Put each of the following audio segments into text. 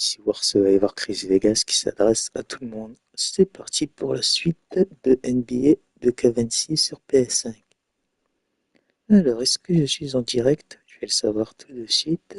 Ici War Crazy Vegas qui s'adresse à tout le monde. C'est parti pour la suite de NBA 2K26 sur PS5. Alors, est-ce que je suis en direct? Je vais le savoir tout de suite.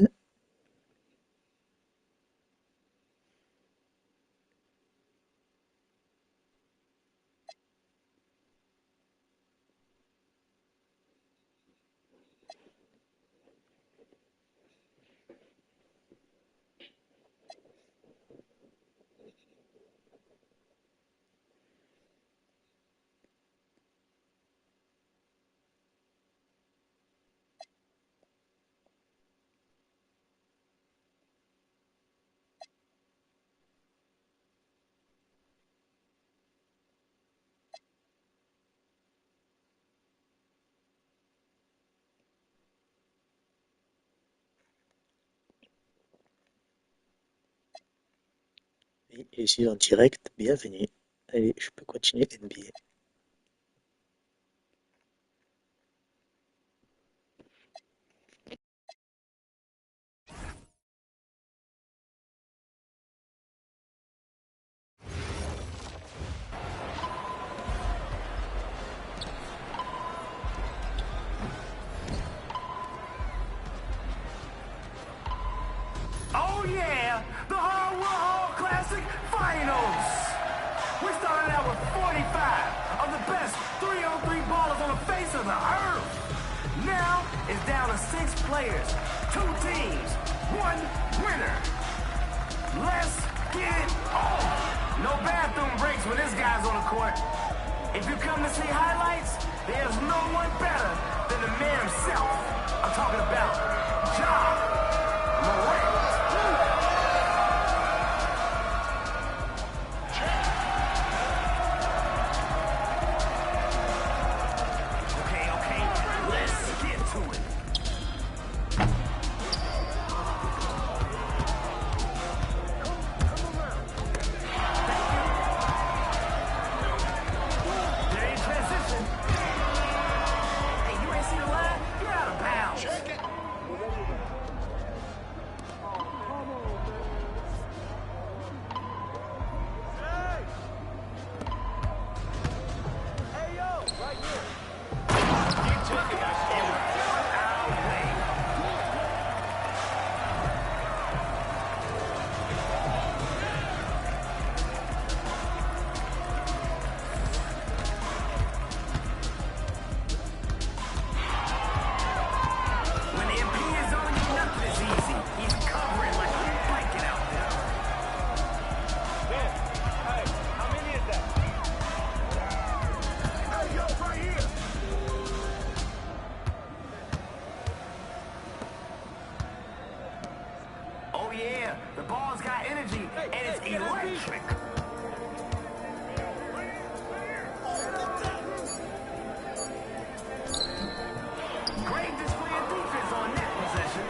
Oui, je suis en direct, bienvenue. Allez, je peux continuer NBA. Oh yeah, the Hall Classic Finals. We started out with 45 of the best 3-on-3 ballers on the face of the earth. Now it's down to 6 players, 2 teams, 1 winner. Let's get it on. No bathroom breaks when this guy's on the court. If you come to see highlights, there's no one better than the man himself. I'm talking about Ja Morant. Oh yeah, the ball's got energy and it's electric. Great display of defense on that possession.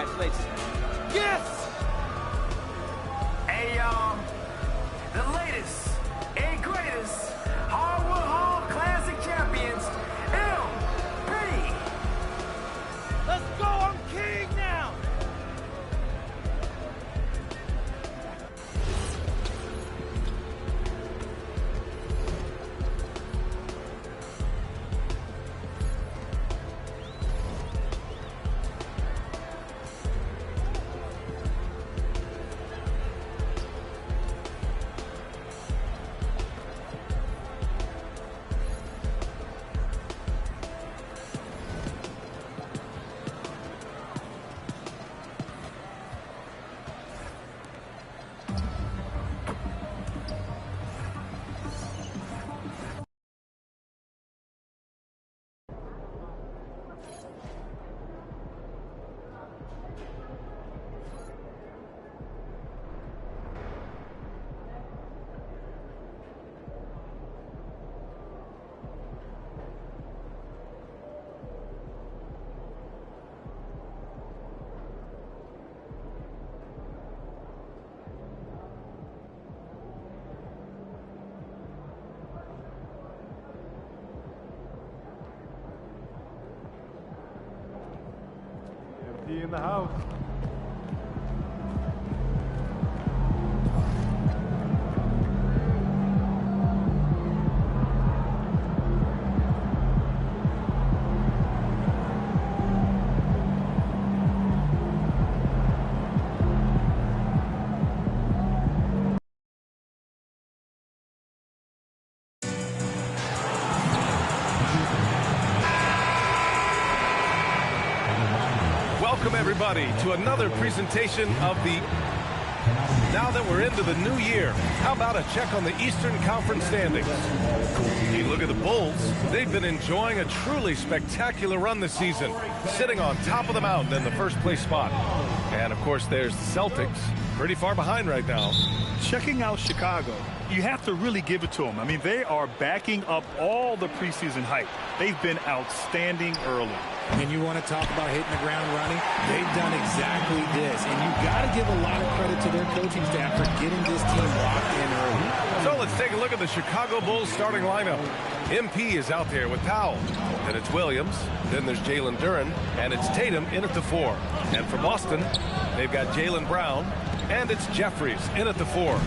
Congratulations. Yes! Hey, the latest and greatest Hardwood Hall Classic champions, MP. Let's go, I'm king now! MP in the house. Welcome everybody to another presentation of the... Now that we're into the new year, how about a check on the Eastern Conference standings? You look at the Bulls, they've been enjoying a truly spectacular run this season, sitting on top of the mountain in the first place spot. And of course there's the Celtics, pretty far behind right now. Checking out Chicago, you have to really give it to them. I mean, they are backing up all the preseason hype. They've been outstanding early. And you want to talk about hitting the ground running? They've done exactly this. And you've got to give a lot of credit to their coaching staff for getting this team locked in early. So let's take a look at the Chicago Bulls starting lineup. MP is out there with Powell. Then it's Williams. Then there's Jalen Duren. And it's Tatum in at the 4. And for Boston, they've got Jaylen Brown. And it's Jeffries in at the 4.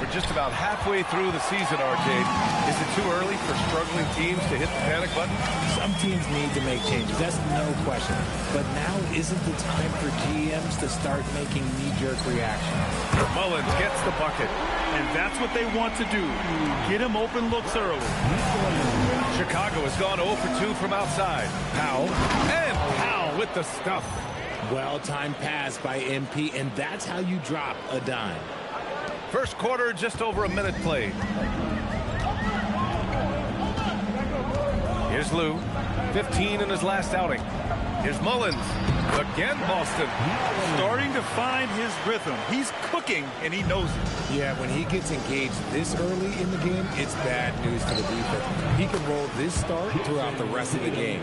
We're just about halfway through the season, Arcade. Is it too early for struggling teams to hit the panic button? Some teams need to make changes. That's no question. But now isn't the time for GMs to start making knee-jerk reactions. Mullins gets the bucket. And that's what they want to do. Get him open looks early. Chicago has gone 0 for 2 from outside. Powell. And Powell with the stuff. Well-timed pass by MP, and that's how you drop a dime. First quarter, just over a minute played. Here's Lou, 15 in his last outing. Here's Mullins, again Boston. Starting to find his rhythm. He's cooking, and he knows it. Yeah, when he gets engaged this early in the game, it's bad news for the defense. He can roll this start throughout the rest of the game.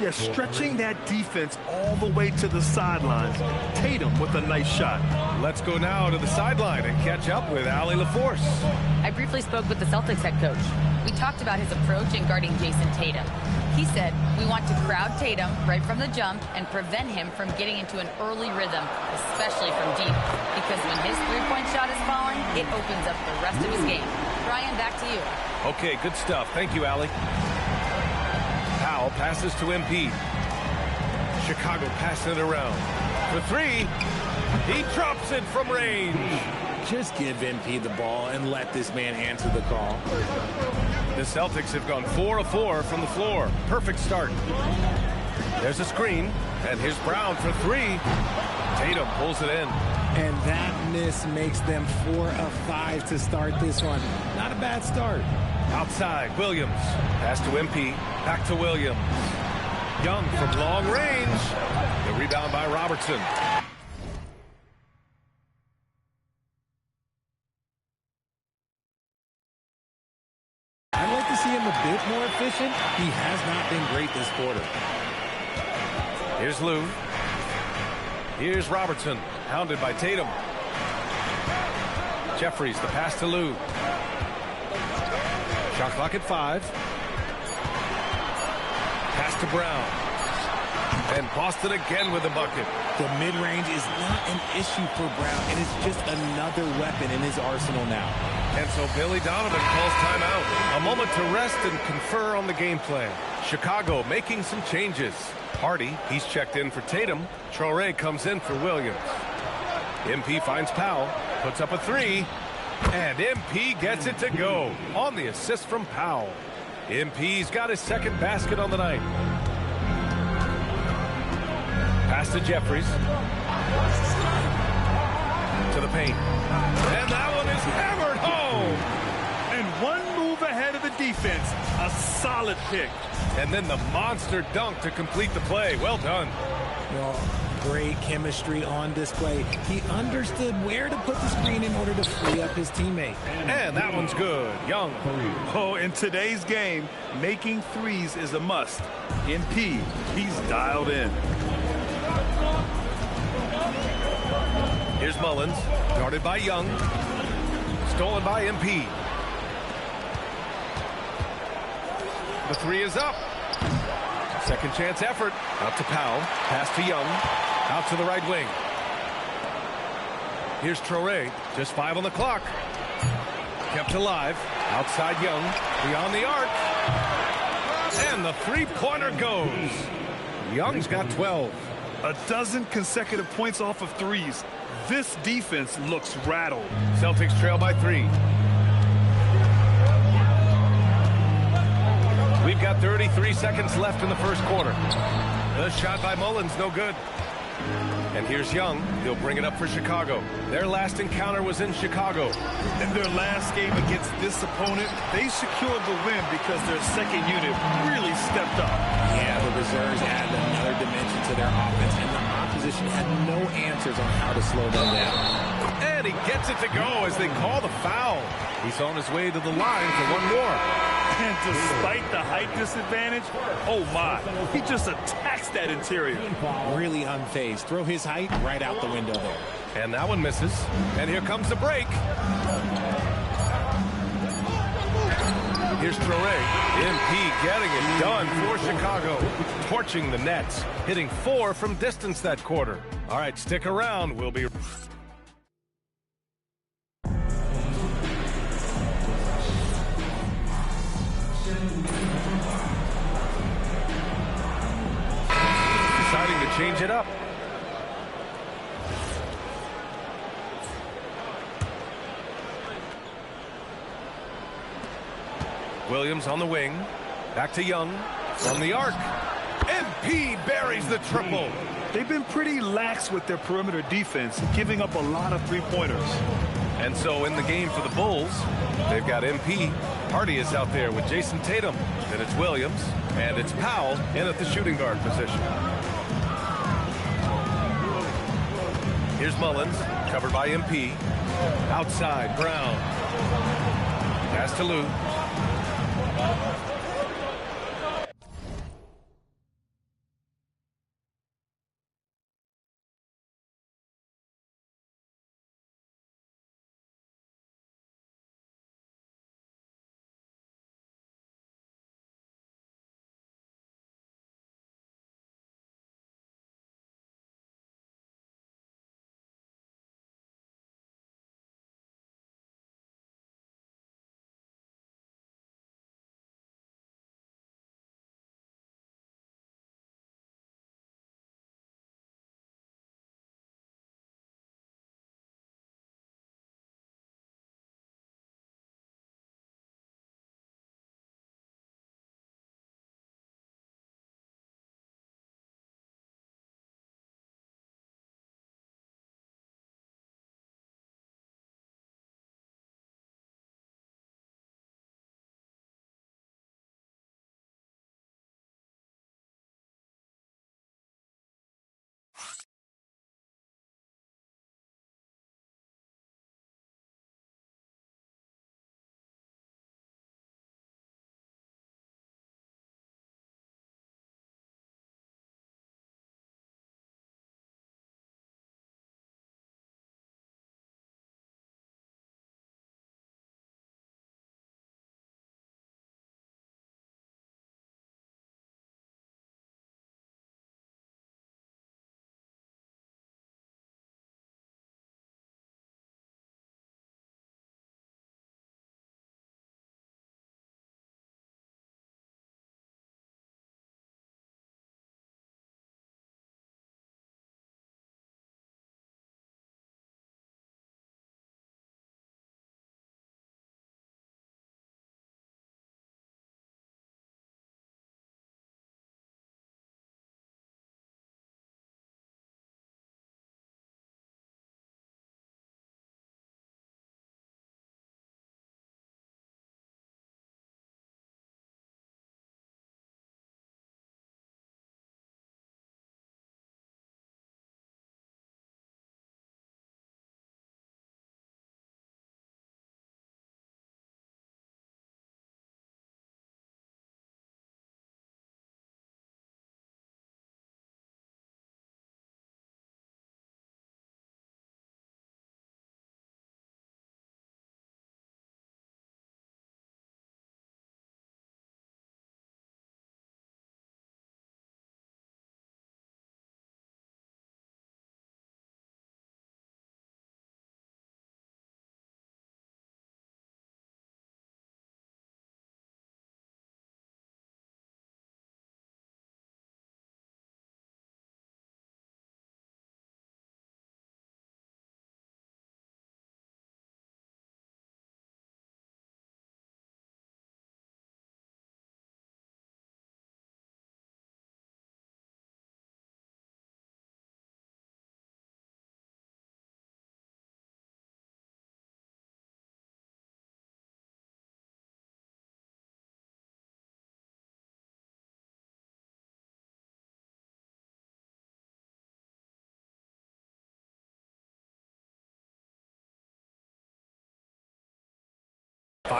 Yeah, stretching that defense all the way to the sidelines. Tatum with a nice shot. Let's go now to the sideline and catch up with Allie LaForce. I briefly spoke with the Celtics head coach. We talked about his approach in guarding Jason Tatum. He said, we want to crowd Tatum right from the jump and prevent him from getting into an early rhythm, especially from deep, because when his three-point shot is falling, it opens up the rest of his game. Ryan, back to you. Okay, good stuff. Thank you, Allie. Powell passes to MP. Chicago passing it around. For 3, he drops it from range. Just give MP the ball and let this man answer the call. The Celtics have gone 4 of 4 from the floor. Perfect start. There's a screen, and here's Brown for 3. Tatum pulls it in. And that miss makes them 4 of 5 to start this one. Not a bad start. Outside, Williams. Pass to MP. Back to Williams. Young from long range. The rebound by Robertson. I'd like to see him a bit more efficient. He has not been great this quarter. Here's Lou. Here's Robertson, hounded by Tatum. Jeffries, the pass to Lou. Shot clock at 5. Pass to Brown. And Boston again with the bucket. The mid-range is not an issue for Brown, and it's just another weapon in his arsenal now. And so Billy Donovan calls timeout. A moment to rest and confer on the game plan. Chicago making some changes. Hardy, he's checked in for Tatum. Traore comes in for Williams. MP finds Powell, puts up a 3, and MP gets it to go on the assist from Powell. MP's got his second basket on the night. Pass to Jeffries. To the paint. And that one is hammered home. And one move ahead of the defense. A solid pick. And then the monster dunk to complete the play. Well done. Well, great chemistry on display. He understood where to put the screen in order to free up his teammate. And that one's good. Young. Oh, in today's game, making threes is a must. MP, he's dialed in. Here's Mullins, guarded by Young. Stolen by MP. The 3 is up. Second chance effort. Out to Powell. Pass to Young. Out to the right wing. Here's Traore. Just 5 on the clock. Kept alive. Outside Young. Beyond the arc. And the three-pointer goes. Young's got 12. A dozen consecutive points off of threes. This defense looks rattled. Celtics trail by 3. We've got 33 seconds left in the first quarter. The shot by Mullins, no good. And here's Young. He'll bring it up for Chicago. Their last encounter was in Chicago. In their last game against this opponent, they secured the win because their second unit really stepped up. Yeah, the reserves added another dimension to their offense, and the opposition had no answers on how to slow them down. And he gets it to go as they call the foul. He's on his way to the line for one more. And despite the height disadvantage, oh my, he just attacks that interior. Really unfazed. Throw his height right out the window there. And that one misses. And here comes the break. Here's Traore. MP getting it done for Chicago. Torching the Nets. Hitting 4 from distance that quarter. All right, stick around. We'll be... deciding to change it up. Williams on the wing. Back to Young. From the arc. MP buries the triple. They've been pretty lax with their perimeter defense, giving up a lot of three-pointers. And so in the game for the Bulls, they've got MP. Hardy is out there with Jason Tatum. Then it's Williams. And it's Powell in at the shooting guard position. Here's Mullins, covered by MP. Outside, Brown. Pass to Lou.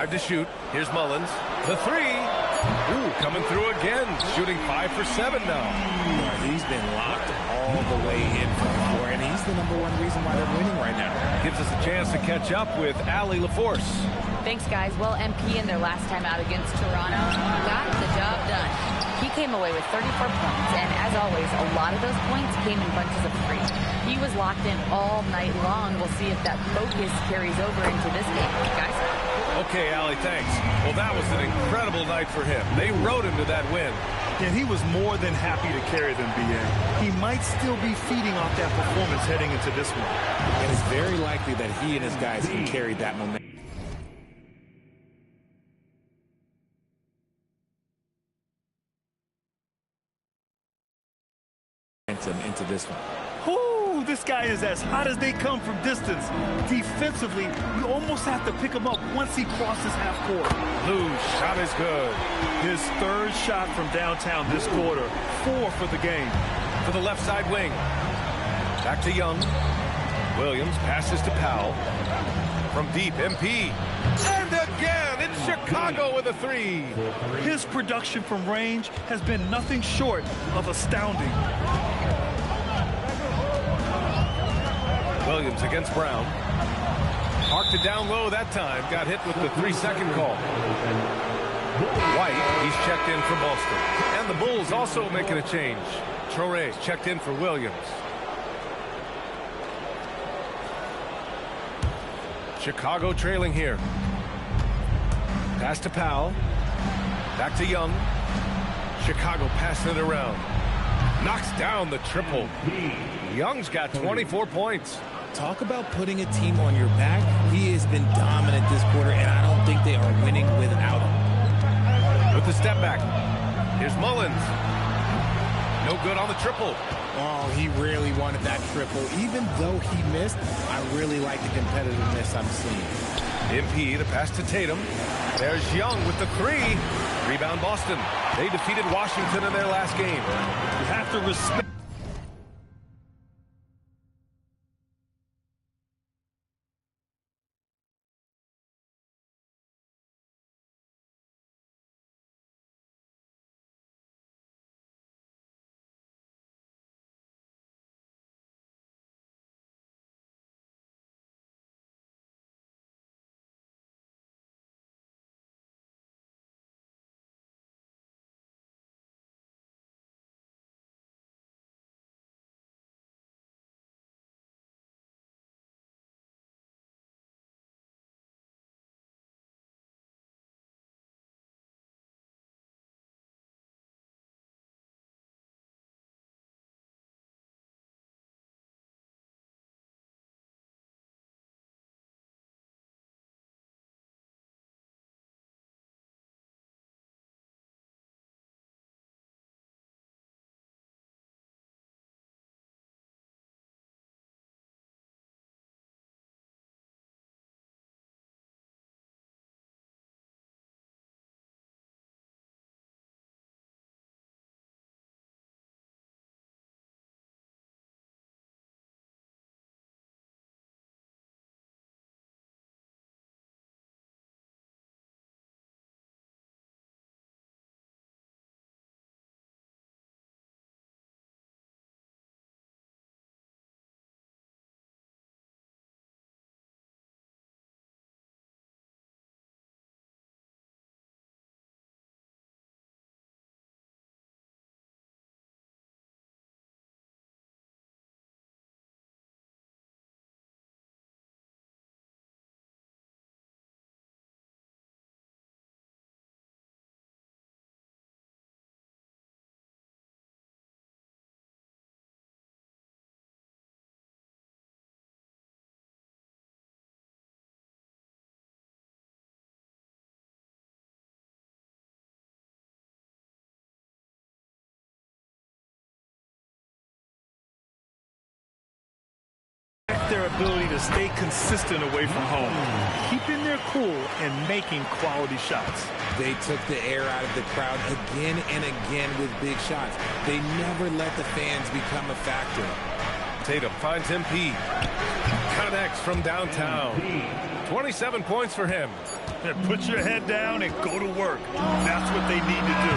5 to shoot. Here's Mullins. The 3. Ooh, coming through again. Shooting 5 for 7 now. He's been locked all the way in from floor, and he's the #1 reason why they're winning right now. Gives us a chance to catch up with Allie LaForce. Thanks, guys. Well, MP in their last time out against Toronto got the job done. He came away with 34 points, and as always, a lot of those points came in bunches of 3. He was locked in all night long. We'll see if that focus carries over into this game, guys. Okay, Allie, thanks. Well, that was an incredible night for him. They rode him to that win. And he was more than happy to carry them, BA. He might still be feeding off that performance heading into this one. And it's very likely that he and his guys can carry that momentum into this one. Ooh, this guy is as hot as they come from distance. Defensively, you almost have to pick him up once he crosses half court. Lou's shot is good. His 3rd shot from downtown this quarter. 4 for the game. To the left side wing. Back to Young. Williams passes to Powell. From deep, MP. And again, it's Chicago with a 3. His production from range has been nothing short of astounding. Williams against Brown. Marked it down low that time. Got hit with the 3-second call. White, he's checked in for Boston. And the Bulls also making a change. Traore's checked in for Williams. Chicago trailing here. Pass to Powell. Back to Young. Chicago passing it around. Knocks down the triple. Young's got 24 points. Talk about putting a team on your back. He has been dominant this quarter, and I don't think they are winning without him. With the step back. Here's Mullins. No good on the triple. Oh, he really wanted that triple. Even though he missed, I really like the competitiveness I'm seeing. MP, the pass to Tatum. There's Young with the 3. Rebound Boston. They defeated Washington in their last game. You have to respect. Their ability to stay consistent away from home, keeping their cool and making quality shots. They took the air out of the crowd again and again with big shots. They never let the fans become a factor. Tatum finds MP. Connects from downtown. 27 points for him. Put your head down and go to work. That's what they need to do.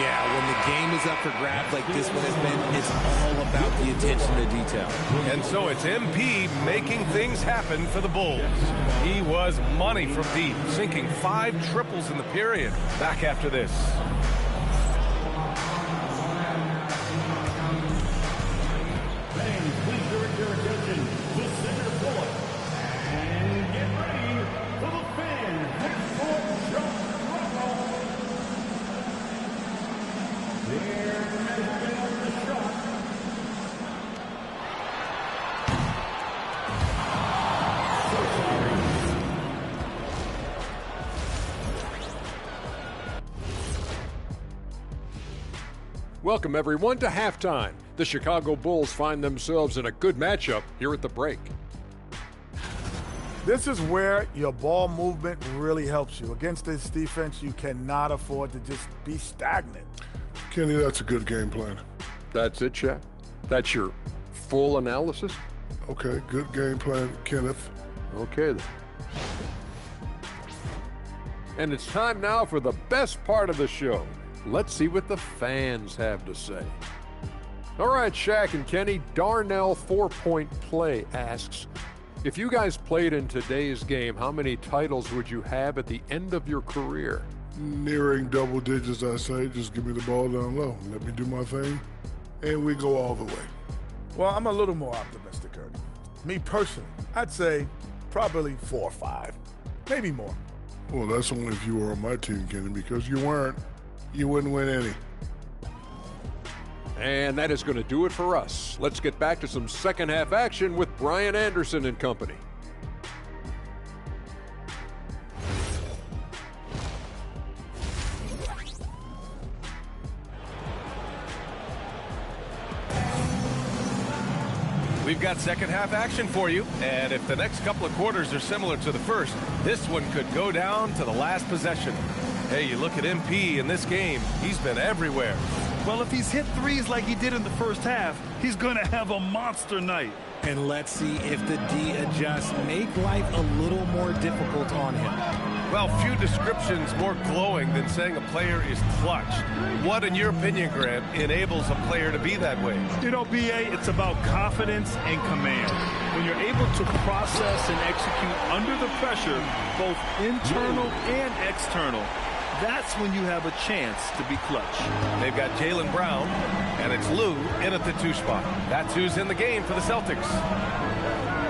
Yeah, when the game is up for grabs like this one has been, it's all about the attention to detail. And so it's MP making things happen for the Bulls. He was money from deep, sinking 5 triples in the period. Back after this. Fans, please direct your attention to center court. And get ready for the fan half-court shot. Their measurement of the shot. Welcome, everyone, to halftime. The Chicago Bulls find themselves in a good matchup here at the break. This is where your ball movement really helps you. Against this defense, you cannot afford to just be stagnant. Kenny, that's a good game plan. That's it, Shaq? That's your full analysis? Okay, good game plan, Kenneth. Okay, then. And it's time now for the best part of the show. Let's see what the fans have to say. All right, Shaq and Kenny, Darnell 4-Point Play asks, if you guys played in today's game, how many titles would you have at the end of your career? Nearing double digits, I say. Just give me the ball down low. Let me do my thing, and we go all the way. Well, I'm a little more optimistic, Ernie. Me personally, I'd say probably 4 or 5, maybe more. Well, that's only if you were on my team, Kenny, because you weren't. You wouldn't win any. And that is going to do it for us. Let's get back to some second half action with Brian Anderson and company. We've got second half action for you, and if the next couple of quarters are similar to the first, this one could go down to the last possession. Hey, you look at MP in this game, he's been everywhere. Well, if he's hit threes like he did in the first half, he's going to have a monster night. And let's see if the D adjusts, make life a little more difficult on him. Well, few descriptions more glowing than saying a player is clutch. What, in your opinion, Grant, enables a player to be that way? You know, BA, it's about confidence and command. When you're able to process and execute under the pressure, both internal and external, that's when you have a chance to be clutch. They've got Jaylen Brown, and it's Lou in at the 2 spot. That's who's in the game for the Celtics.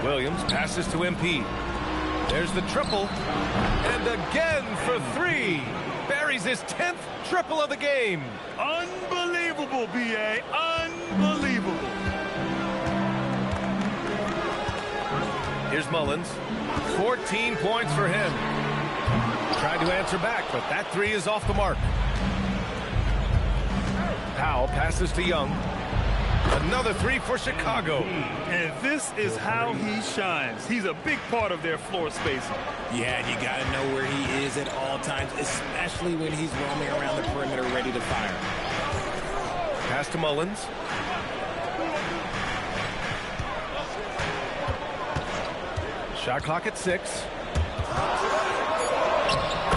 Williams passes to MP. There's the triple, and again for 3. Buries his 10th triple of the game. Unbelievable, BA, unbelievable. Here's Mullins, 14 points for him. Tried to answer back, but that 3 is off the mark. Powell passes to Young. Another 3 for Chicago. And this is how he shines. He's a big part of their floor spacing. Yeah, and you got to know where he is at all times, especially when he's roaming around the perimeter ready to fire. Pass to Mullins. Shot clock at 6.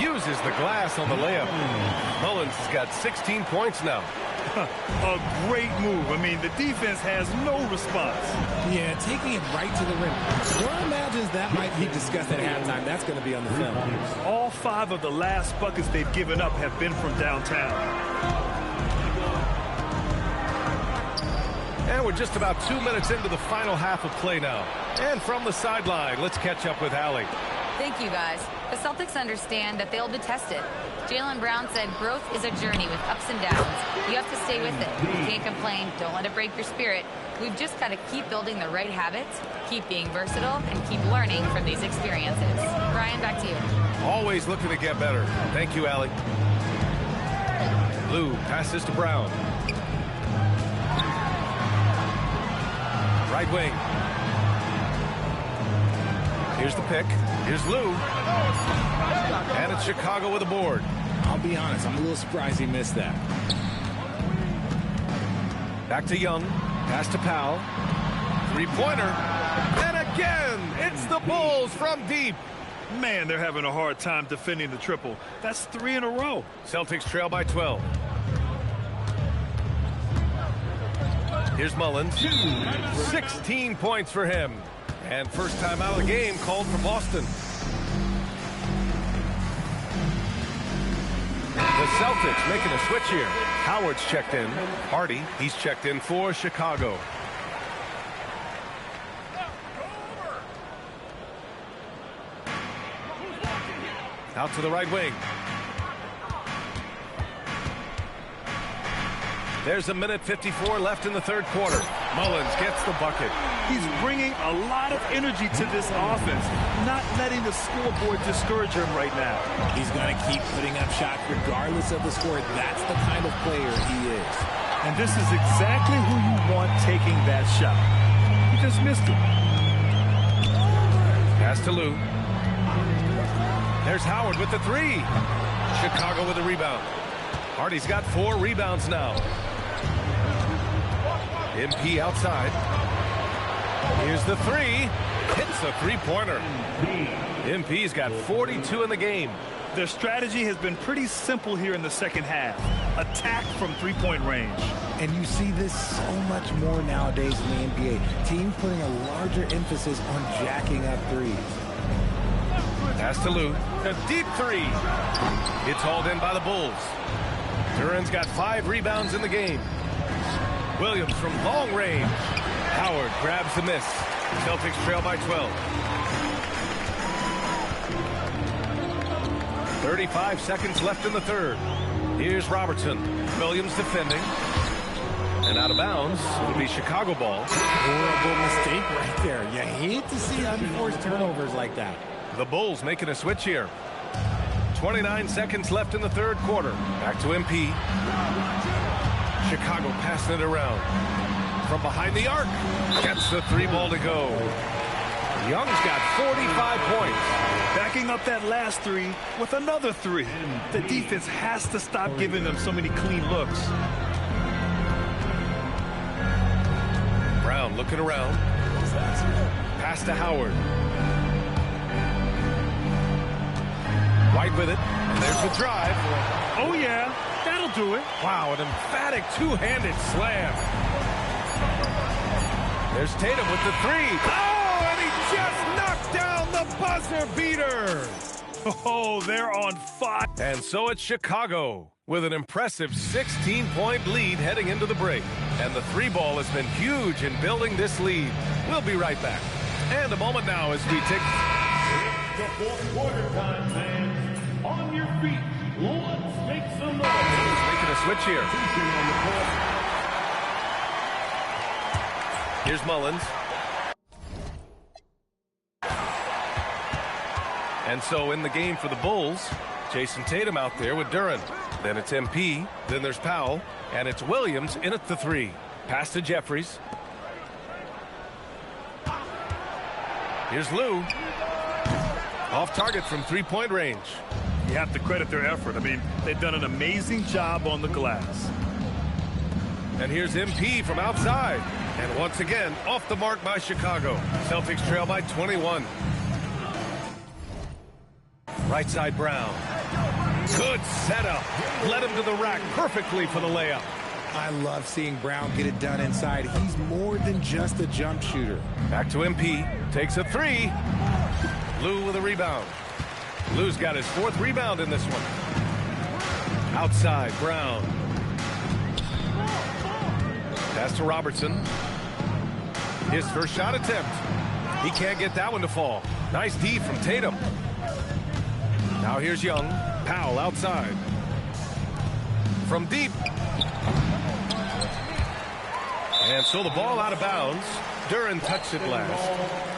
Uses the glass on the layup. Mullins has got 16 points now. A great move. I mean, the defense has no response. Yeah, taking it right to the rim. One imagines that might be discussed at halftime. That's going to be on the film. All 5 of the last buckets they've given up have been from downtown. And we're just about 2 minutes into the final half of play now. And from the sideline, let's catch up with Allie. Thank you, guys. The Celtics understand that they'll be tested. Jaylen Brown said growth is a journey with ups and downs. You have to stay with it. You can't complain. Don't let it break your spirit. We've just got to keep building the right habits, keep being versatile, and keep learning from these experiences. Brian, back to you. Always looking to get better. Thank you, Allie. Lou passes to Brown. Right wing. Here's the pick. Here's Lou. And it's Chicago with a board. I'll be honest, I'm a little surprised he missed that. Back to Young. Pass to Powell. Three-pointer. And again, it's the Bulls from deep. Man, they're having a hard time defending the triple. That's 3 in a row. Celtics trail by 12. Here's Mullins. 16 points for him. And first time out of the game called for Boston. The Celtics making a switch here. Howard's checked in. Hardy, he's checked in for Chicago. Out to the right wing. There's 1:54 left in the third quarter. Mullins gets the bucket. He's bringing a lot of energy to this offense, not letting the scoreboard discourage him right now. He's going to keep putting up shots regardless of the score. That's the kind of player he is. And this is exactly who you want taking that shot. He just missed it. Pass to Lou. There's Howard with the three. Chicago with the rebound. Hardy's got 4 rebounds now. MP outside. Here's the three. Hits a three-pointer. MP's got 42 in the game. Their strategy has been pretty simple here in the second half. Attack from three-point range. And you see this so much more nowadays in the NBA. Teams putting a larger emphasis on jacking up threes. Pass to Lou. A deep three. It's hauled in by the Bulls. Duran's got 5 rebounds in the game. Williams from long range. Howard grabs the miss. Celtics trail by 12. 35 seconds left in the third. Here's Robertson. Williams defending. And out of bounds. It'll be Chicago ball. Horrible mistake right there. You hate to see unforced turnovers like that. The Bulls making a switch here. 29 seconds left in the third quarter. Back to MP. Chicago passing it around. From behind the arc. Gets the 3 ball to go. Young's got 45 points. Backing up that last 3 with another 3. The defense has to stop giving them so many clean looks. Brown looking around. Pass to Howard. White with it. And there's the drive. Oh, yeah. That'll do it. Wow, an emphatic two-handed slam. There's Tatum with the 3. Oh, and he just knocked down the buzzer beater. Oh, they're on fire. And so it's Chicago with an impressive 16-point lead heading into the break. And the 3 ball has been huge in building this lead. We'll be right back. And a moment now as we take... The fourth quarter time, fans. On your feet. Let's make some noise. Making a switch here. Here's Mullins. And so in the game for the Bulls, Jason Tatum out there with Duran. Then it's MP. Then there's Powell. And it's Williams in at the 3. Pass to Jeffries. Here's Lou. Off target from 3-point range. You have to credit their effort. I mean, they've done an amazing job on the glass. And here's MP from outside. And once again, off the mark by Chicago. Celtics trail by 21. Right side Brown. Good setup. Led him to the rack perfectly for the layup. I love seeing Brown get it done inside. He's more than just a jump shooter. Back to MP. Takes a 3. Lou with a rebound. Lou's got his 4th rebound in this one. Outside, Brown. Pass to Robertson. His first shot attempt. He can't get that one to fall. Nice D from Tatum. Now here's Young. Powell outside. From deep. And so the ball out of bounds. Duran touched it last.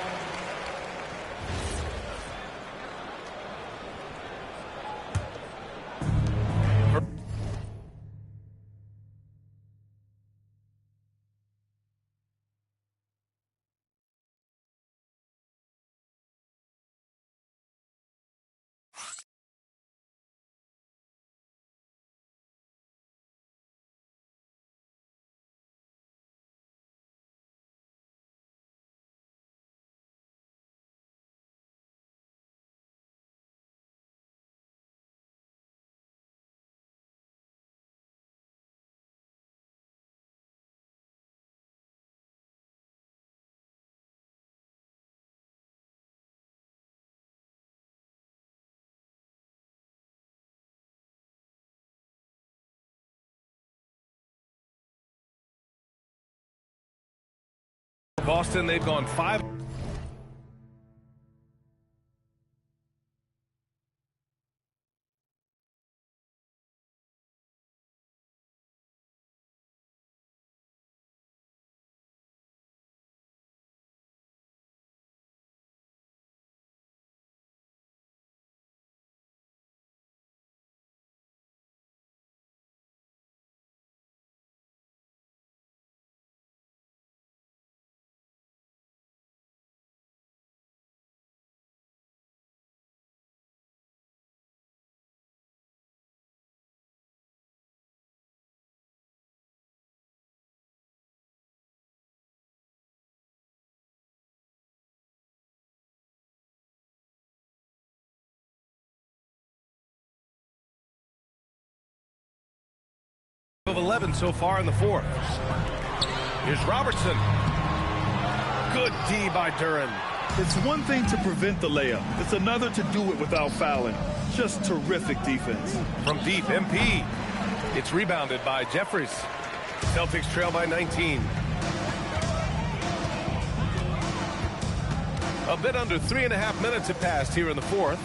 Boston, they've gone 5. Of 11 so far in the fourth. Here's Robertson. Good D by Duran. It's one thing to prevent the layup. It's another to do it without fouling. Just terrific defense. From deep, MP. It's rebounded by Jeffries. Celtics trail by 19. A bit under 3.5 minutes have passed here in the fourth.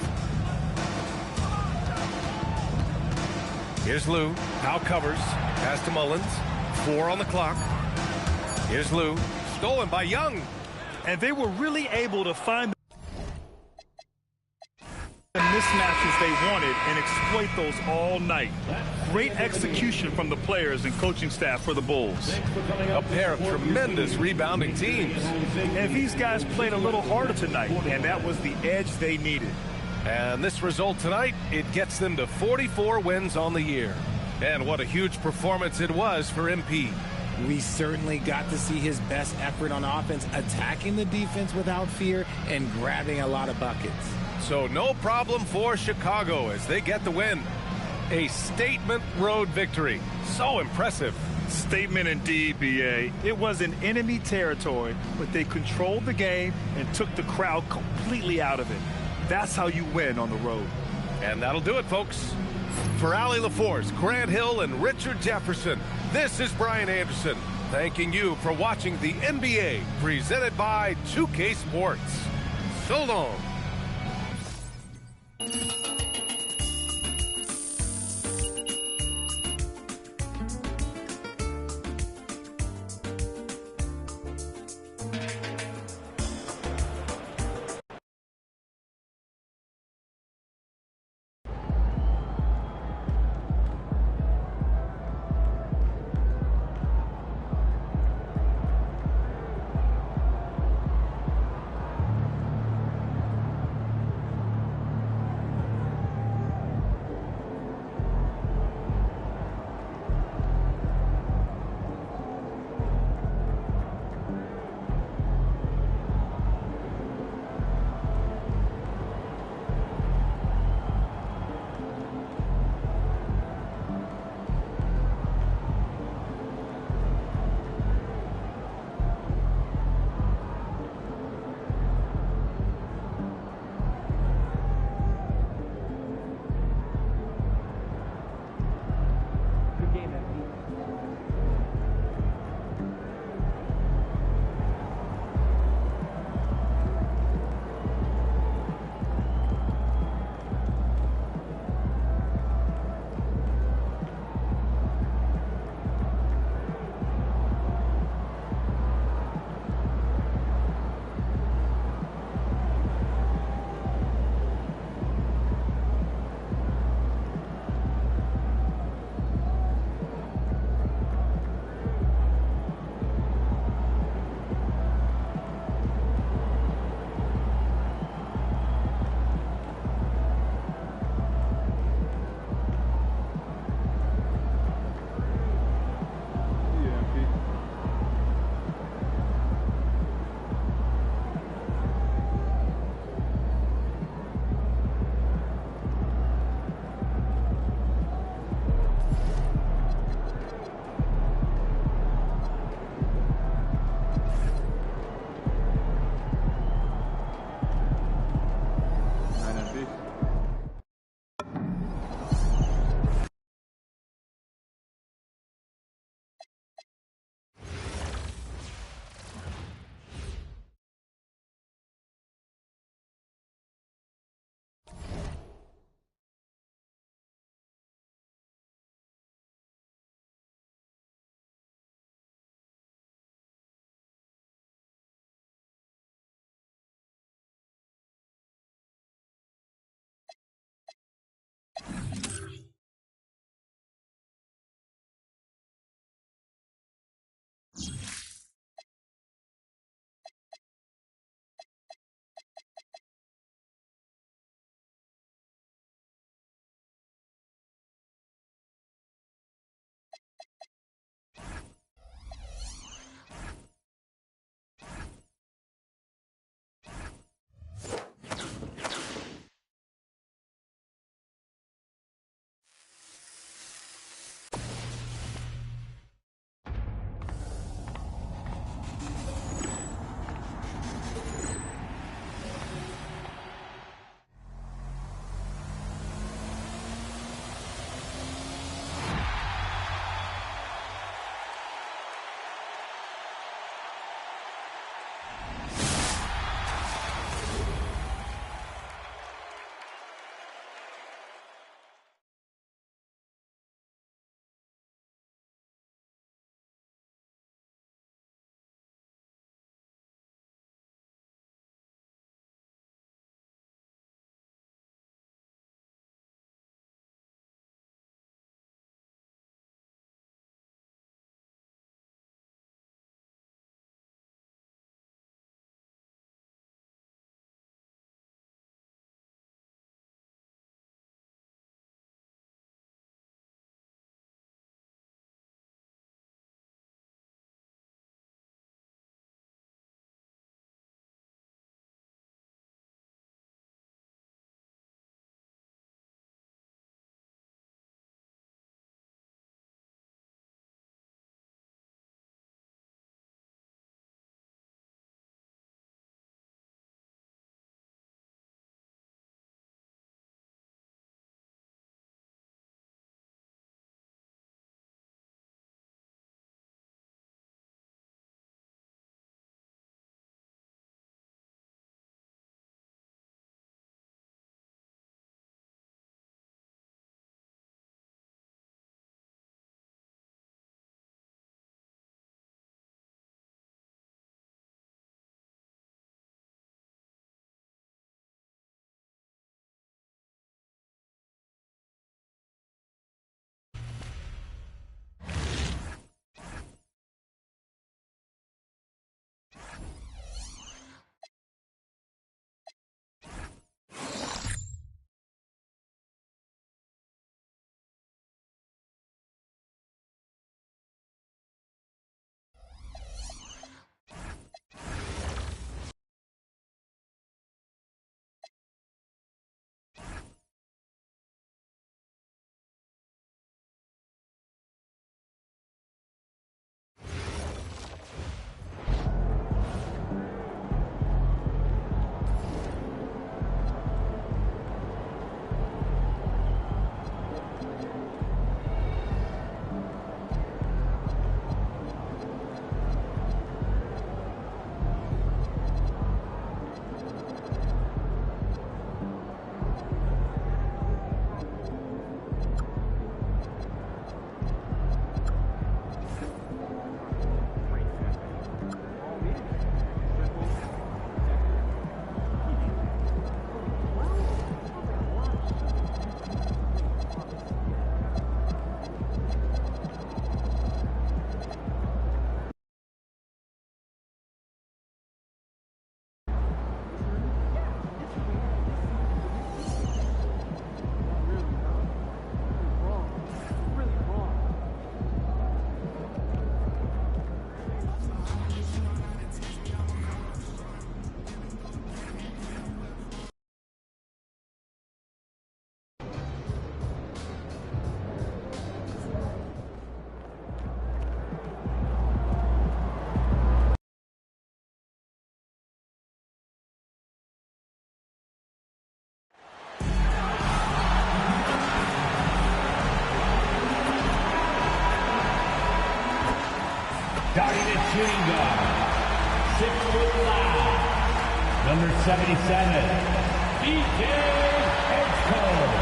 Here's Lou. Now covers. Pass to Mullins. 4 on the clock. Here's Lou. Stolen by Young. And they were really able to find the mismatches they wanted and exploit those all night. Great execution from the players and coaching staff for the Bulls. A pair of tremendous rebounding teams. And these guys played a little harder tonight, and that was the edge they needed. And this result tonight, it gets them to 44 wins on the year. And what a huge performance it was for MP. We certainly got to see his best effort on offense, attacking the defense without fear and grabbing a lot of buckets. So no problem for Chicago as they get the win. A statement road victory. So impressive. Statement indeed, BA. It was in enemy territory, but they controlled the game and took the crowd completely out of it. That's how you win on the road. And that'll do it, folks. For Allie LaForce, Grant Hill, and Richard Jefferson, this is Brian Anderson, thanking you for watching the NBA presented by 2K Sports. So long. Starting at shooting guard, 6'5", number 77, DJ Edgecombe.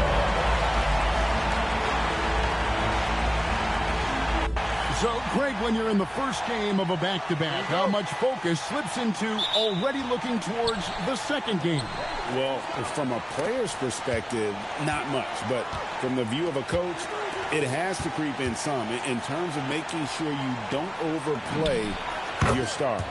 So, Greg, when you're in the first game of a back-to-back, how much focus slips into already looking towards the second game? Well, from a player's perspective, not much. But from the view of a coach, it has to creep in some in terms of making sure you don't overplay your stars.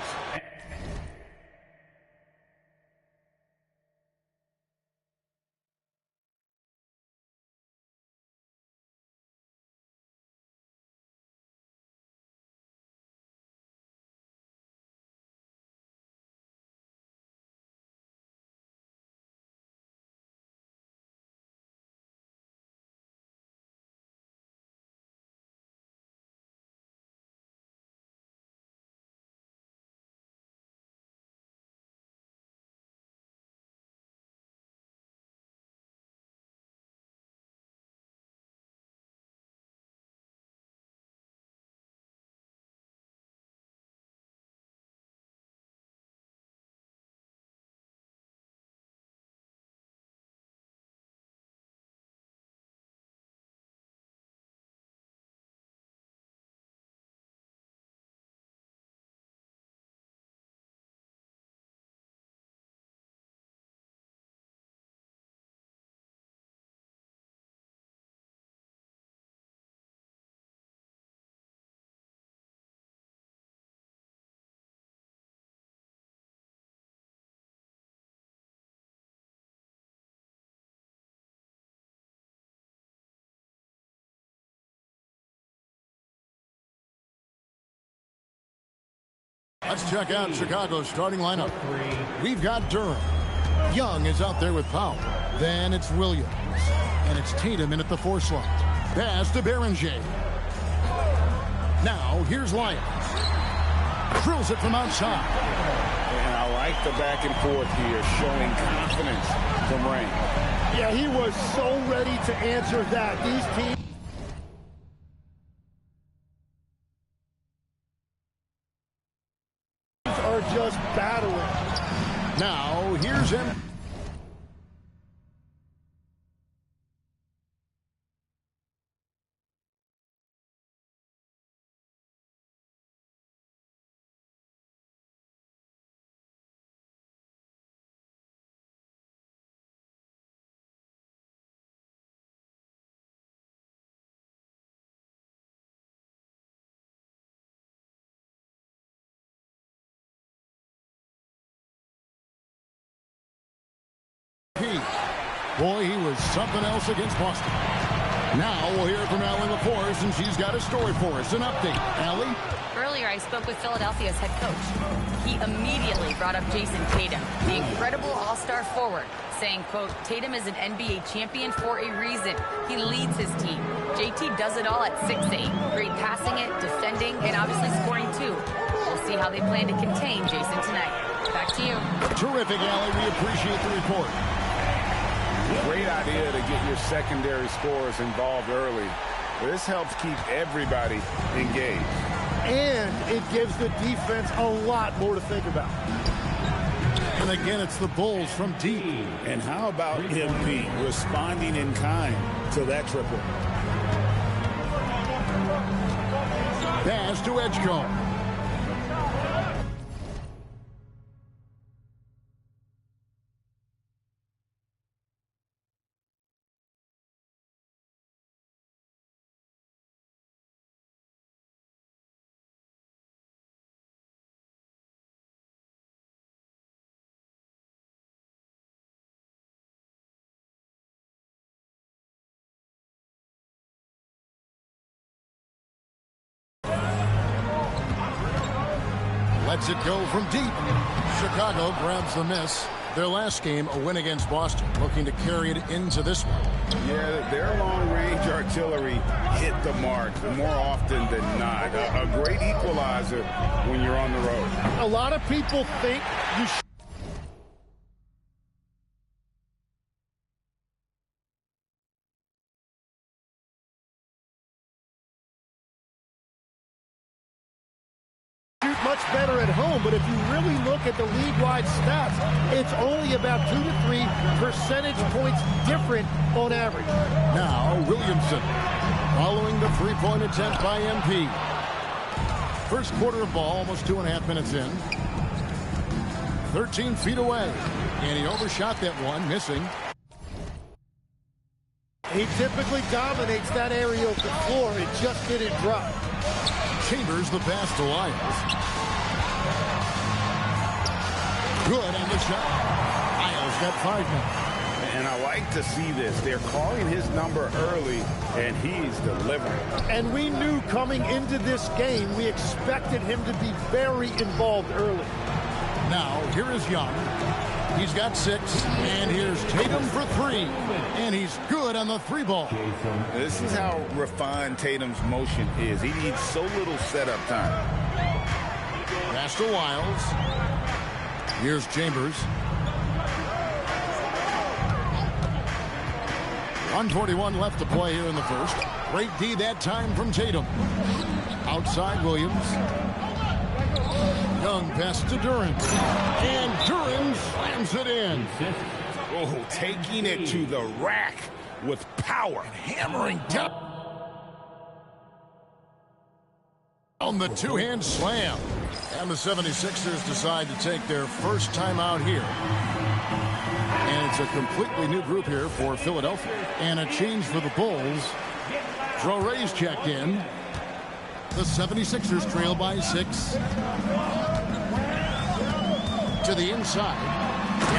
Let's check out Chicago's starting lineup. We've got Durham. Young is out there with Powell. Then it's Williams. And it's Tatum in at the 4 slot. Pass to Berenger. Now, here's Lyons. Drills it from outside. And I like the back and forth here, showing confidence from Rain. Yeah, he was so ready to answer that. These teams are just battling. Now, here's him. Boy, he was something else against Boston. Now we'll hear from Allie LaForce, and she's got a story for us. An update. Allie? Earlier, I spoke with Philadelphia's head coach. He immediately brought up Jason Tatum, the incredible all-star forward, saying, quote, Tatum is an NBA champion for a reason. He leads his team. JT does it all at 6'8". Great passing it, defending, and obviously scoring too. We'll see how they plan to contain Jason tonight. Back to you. Terrific, Allie. We appreciate the report. Great idea to get your secondary scorers involved early. This helps keep everybody engaged. And it gives the defense a lot more to think about. And again, it's the Bulls from deep. And how about him, Pete, responding in kind to that triple? Pass to Edgecombe. Lets it go from deep. Chicago grabs the miss. Their last game, a win against Boston, looking to carry it into this one. Yeah, their long-range artillery hit the mark more often than not. A great equalizer when you're on the road. A lot of people think you should much better at home, but if you really look at the league-wide stats, it's only about 2 to 3 percentage points different on average. Now, Williamson, following the three-point attempt by MP. First quarter of ball, almost 2.5 minutes in. 13 feet away, and he overshot that one, missing. He typically dominates that area of the floor. It just didn't drop. Chambers the pass to Lyles. Good on the shot. Lyles got 5 now. And I like to see this. They're calling his number early, and he's delivering. And we knew coming into this game, we expected him to be very involved early. Now, here is Young. He's got 6, and here's Tatum for 3. And he's good on the 3 ball. This is how refined Tatum's motion is. He needs so little setup time. Pass to Lyles. Here's Chambers. 1:41 left to play here in the first. Great D that time from Tatum. Outside Williams. Young pass to Duran. And Duran slams it in. Oh, taking it to the rack with power. Hammering down on the two-hand slam. And the 76ers decide to take their first time out here. And it's a completely new group here for Philadelphia. And a change for the Bulls. Drore's checked in. The 76ers trail by 6. To the inside.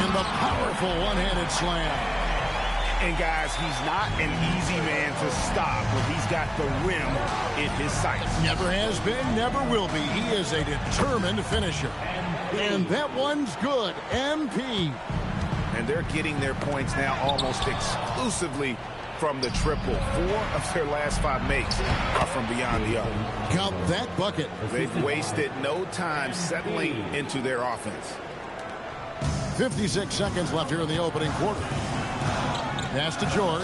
And the powerful one-handed slam. And guys, he's not an easy man to stop when he's got the rim in his sights. Never has been, never will be. He is a determined finisher. And that one's good. MP. And they're getting their points now almost exclusively from the triple. 4 of their last 5 makes are from beyond the arc. Count that bucket. They've wasted no time settling into their offense. 56 seconds left here in the opening quarter. Pass to George.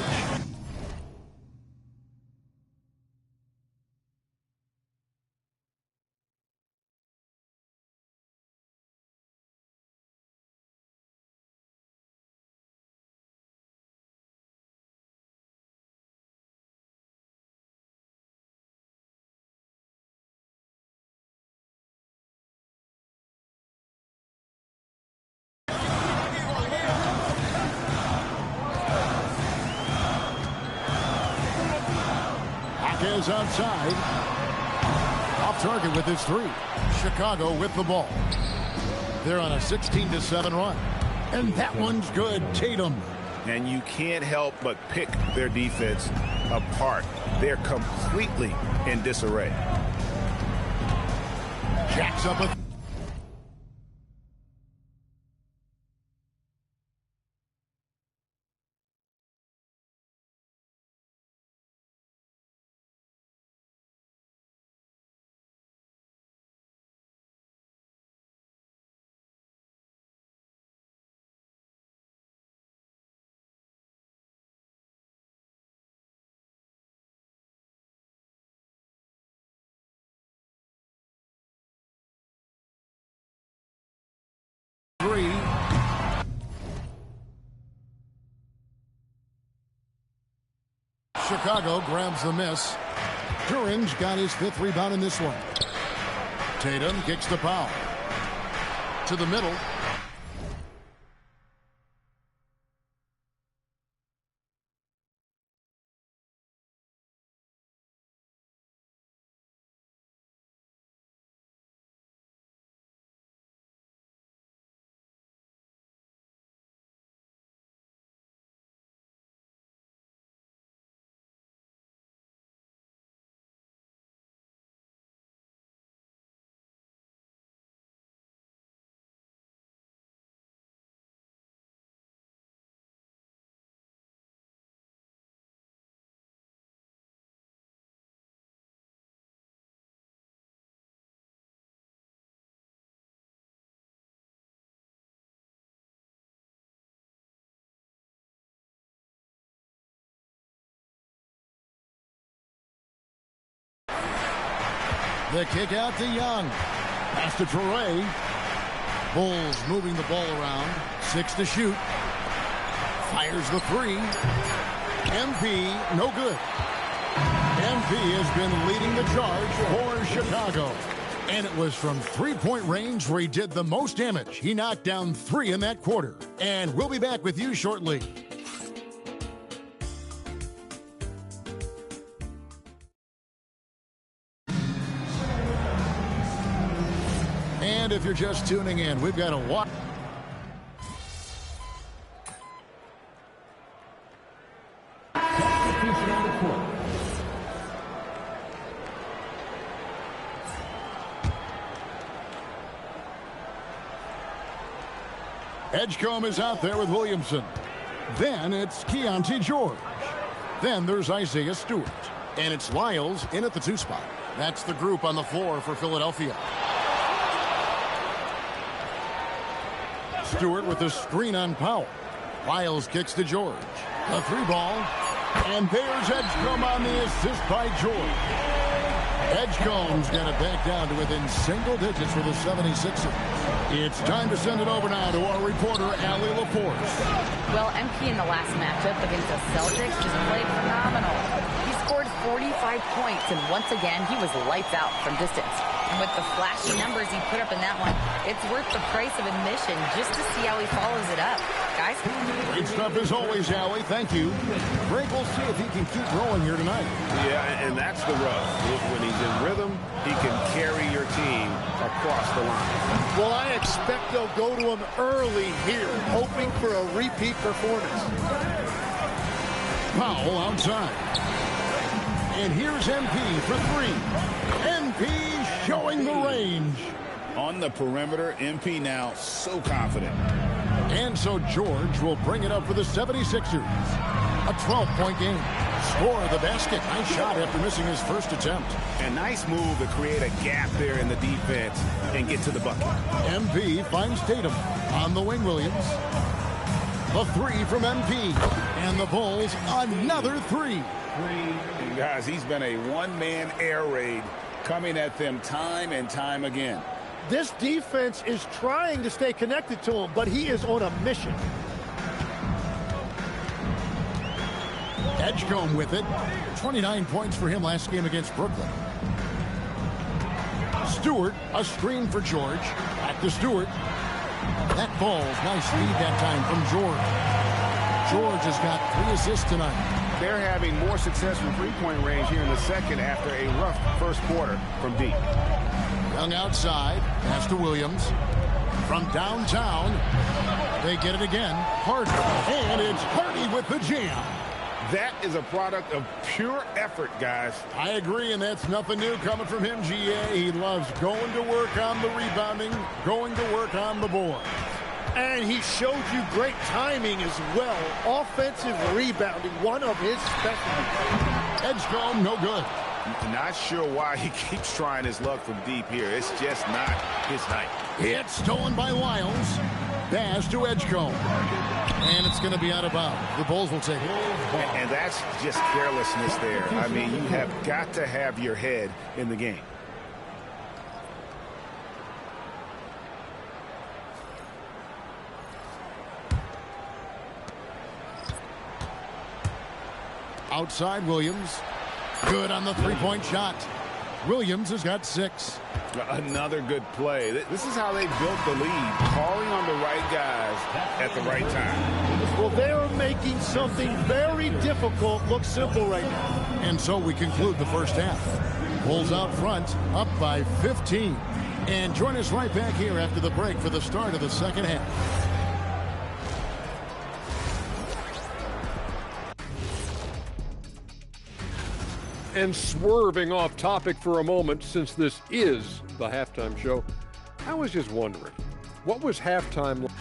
Is outside. Off target with his 3. Chicago with the ball. They're on a 16-7 run. And that one's good. Tatum. And you can't help but pick their defense apart. They're completely in disarray. Jacks up a Chicago grabs the miss. Duran's got his 5th rebound in this one. Tatum kicks the foul. To the middle. The kick out to Young. Pass to Torrey. Bulls moving the ball around. 6 to shoot. Fires the 3. MP, no good. MP has been leading the charge for Chicago. And it was from three-point range where he did the most damage. He knocked down 3 in that quarter. And we'll be back with you shortly. And if you're just tuning in, we've got a watch. Edgecombe is out there with Williamson. Then it's Keontae George. Then there's Isaiah Stewart. And it's Lyles in at the 2 spot. That's the group on the floor for Philadelphia. Stewart with the screen on Powell. Lyles kicks to George. The 3 ball. And there's Edgecombe on the assist by George. Edgecombe's got it back down to within single digits for the 76ers. It's time to send it over now to our reporter, Allie LaForce. Well, MP in the last matchup against the Celtics just played phenomenal. He scored 45 points, and once again, he was lights out from distance. And with the flashy numbers he put up in that one, it's worth the price of admission just to see how he follows it up. Guys? Great stuff as always, Allie. Thank you. Greg, we'll see if he can keep rolling here tonight. Yeah, and that's the rub. When he's in rhythm, he can carry your team across the line. Well, I expect they'll go to him early here, hoping for a repeat performance. Powell outside. And here's MP for 3. MP showing the range. On the perimeter, MP now so confident. And so George will bring it up for the 76ers. A 12-point game. Score the basket. Nice shot after missing his first attempt. A nice move to create a gap there in the defense and get to the bucket. MP finds Tatum on the wing. Williams. The 3 from MP. And the Bulls another 3. And guys, he's been a one-man air raid coming at them time and time again. This defense is trying to stay connected to him, but he is on a mission. Edgecombe with it. 29 points for him last game against Brooklyn. Stewart, a screen for George. Back to Stewart. That ball's nice speed that time from George. George has got 3 assists tonight. They're having more success from three-point range here in the second after a rough first quarter from deep. Young outside. Pass to Williams. From downtown. They get it again. Hardy. And it's Hardy with the jam. That is a product of pure effort, guys. I agree, and that's nothing new coming from him, GA. He loves going to work on the rebounding, going to work on the board. And he showed you great timing as well. Offensive rebounding, one of his specialties. Edgecombe, no good. Not sure why he keeps trying his luck from deep here. It's just not his night. It's stolen by Lyles. Pass to Edgecombe. And it's going to be out of bounds. The Bulls will take it. And that's just carelessness there. I mean, you have got to have your head in the game. Outside Williams. Good on the three-point shot. Williams has got 6. Another good play. This is how they built the lead, calling on the right guys at the right time. Well, they are making something very difficult look simple right now. And so we conclude the first half. Bulls out front, up by 15. And join us right back here after the break for the start of the second half. And swerving off topic for a moment, since this is the halftime show, I was just wondering, what was halftime like?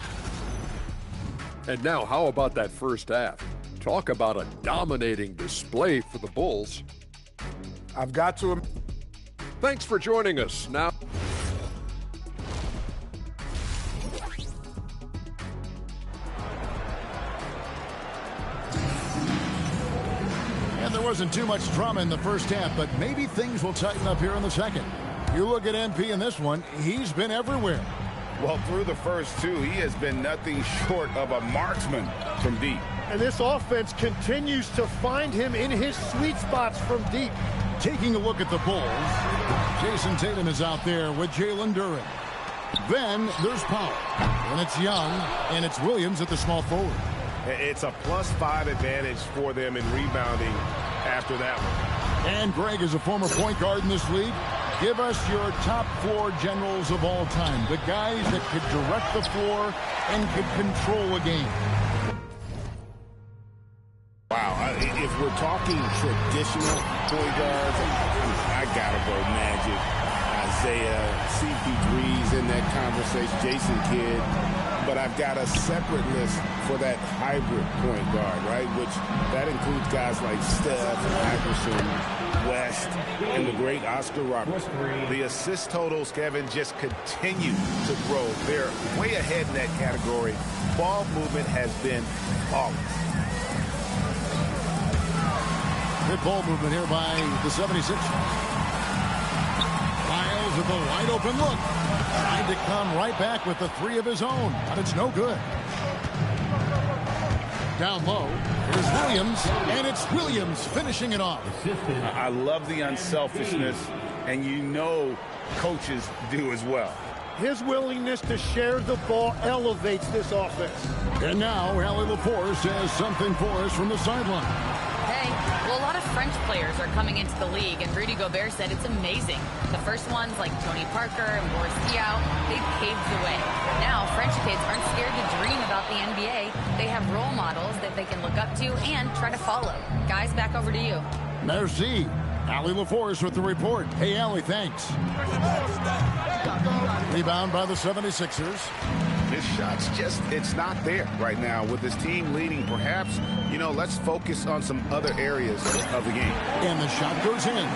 And now, how about that first half? Talk about a dominating display for the Bulls. I've got to. Thanks for joining us. Now, And there wasn't too much drama in the first half, but maybe things will tighten up here in the second. You look at MP in this one, he's been everywhere. Well, through the first two, he has been nothing short of a marksman from deep. And this offense continues to find him in his sweet spots from deep. Taking a look at the Bulls, Jason Tatum is out there with Jalen Duren. Then there's Powell, and it's Young, and it's Williams at the small forward. It's a +5 advantage for them in rebounding after that one. And Greg is a former point guard in this league. Give us your top floor generals of all time, the guys that could direct the floor and could control a game. Wow, if we're talking traditional point guards, I gotta go Magic, Isaiah, CP3's in that conversation, Jason Kidd. But I've got a separate list for that hybrid point guard, right? Which that includes guys like Steph, Iverson, West, and the great Oscar Roberts. The assist totals, Kevin, just continue to grow. They're way ahead in that category. Ball movement has been flawless. Good ball movement here by the 76ers. Miles with a wide open look. Trying to come right back with the three of his own, but it's no good. Down low, here's Williams, and it's Williams finishing it off. I love the unselfishness, and you know coaches do as well. His willingness to share the ball elevates this offense. And now, Allie LaForce has something for us from the sideline. Hey, well, a lot of French players are coming into the league, and Rudy Gobert said it's amazing. The first ones, like Tony Parker and Boris Diaw, they've paved the way. Now, French kids aren't scared to dream about the NBA. They have role models that they can look up to and try to follow. Guys, back over to you. Merci. Allie LaForce with the report. Hey, Allie, thanks. Rebound by the 76ers. His shot's just, it's not there right now. With his team leading, perhaps, you know, let's focus on some other areas of the game. And the shot goes in.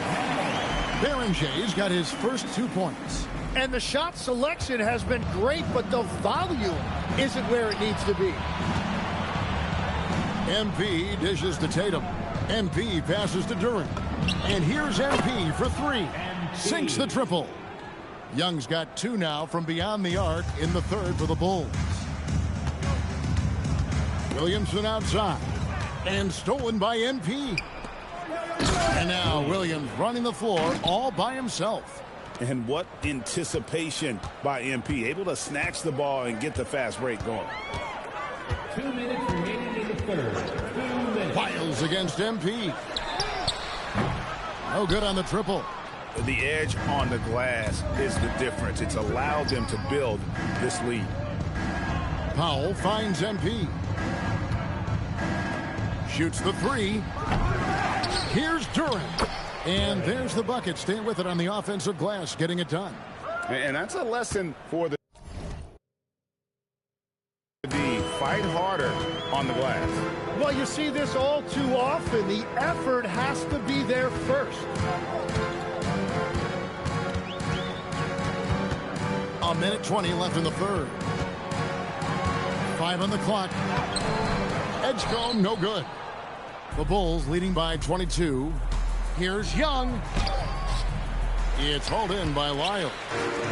Berenger's got his first 2 points. And the shot selection has been great, but the volume isn't where it needs to be. MP dishes to Tatum. MP passes to Duren. And here's MP for 3. Sinks the triple. Young's got 2 now from beyond the arc in the third for the Bulls. Williamson outside. And stolen by MP. And now Williams running the floor all by himself. And what anticipation by MP. Able to snatch the ball and get the fast break going. 2 minutes remaining in the third. 2 minutes. Wiles against MP. No good on the triple. The edge on the glass is the difference. It's allowed them to build this lead. Powell finds MP. Shoots the 3. Here's Duren. And there's the bucket. Staying with it on the offensive glass, getting it done. And that's a lesson for the fight harder on the glass. Well, you see this all too often. The effort has to be there first. A minute 20 left in the third. 5 on the clock. Edgecombe, no good. The Bulls leading by 22. Here's Young. It's hauled in by Lyle.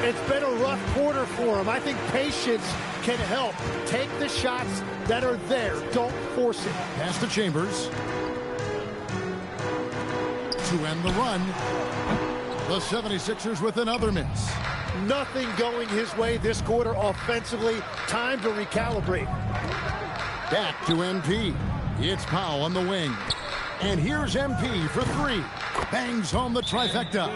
It's been a rough quarter for him. I think patience can help. Take the shots that are there. Don't force it. Pass to Chambers. To end the run. The 76ers with another miss. Nothing going his way this quarter offensively. Time to recalibrate. Back to MP. It's Powell on the wing. And here's MP for 3. Bangs home the trifecta.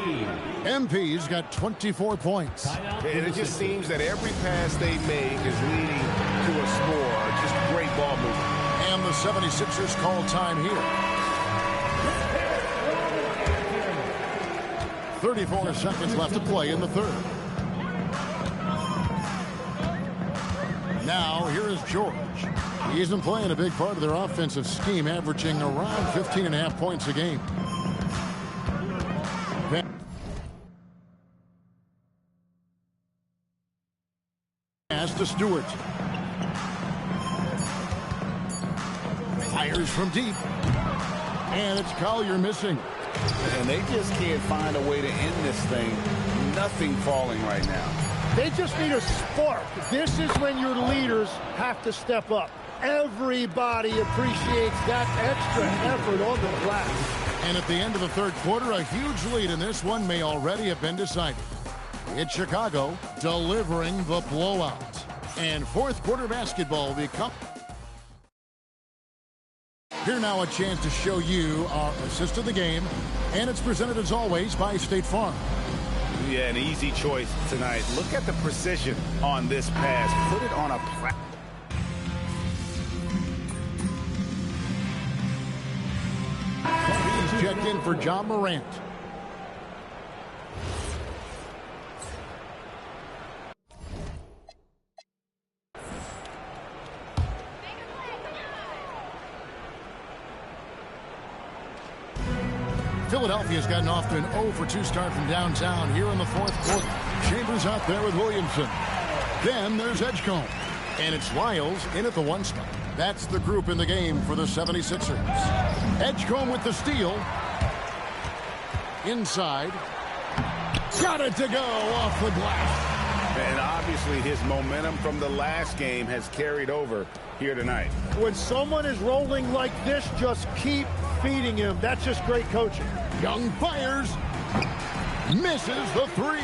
MP's got 24 points. And it just seems that every pass they make is leading to a score. Just great ball movement. And the 76ers call time here. 34 seconds left to play in the third. Now, here is George. He isn't playing a big part of their offensive scheme, averaging around 15.5 points a game. Pass to Stewart. Fires from deep. And it's Collier missing. And they just can't find a way to end this thing. nothing falling right now. They just need a spark. This is when your leaders have to step up. Everybody appreciates that extra effort on the glass. And at the end of the third quarter, a huge lead in this one may already have been decided. It's Chicago delivering the blowout. And fourth quarter basketball become... Here now a chance to show you our assist of the game. And it's presented as always by State Farm. Yeah, an easy choice tonight. Look at the precision on this pass. Put it on a platform. Checked in for John Morant. Philadelphia's gotten off to an 0-for-2 start from downtown here in the fourth quarter. Chambers out there with Williamson. Then there's Edgecombe. And it's Lyles in at the 1 spot. That's the group in the game for the 76ers. Edgecombe with the steal. Inside. Got it to go off the glass. And obviously his momentum from the last game has carried over here tonight. When someone is rolling like this, just keep feeding him. That's just great coaching. Young fires. Misses the 3.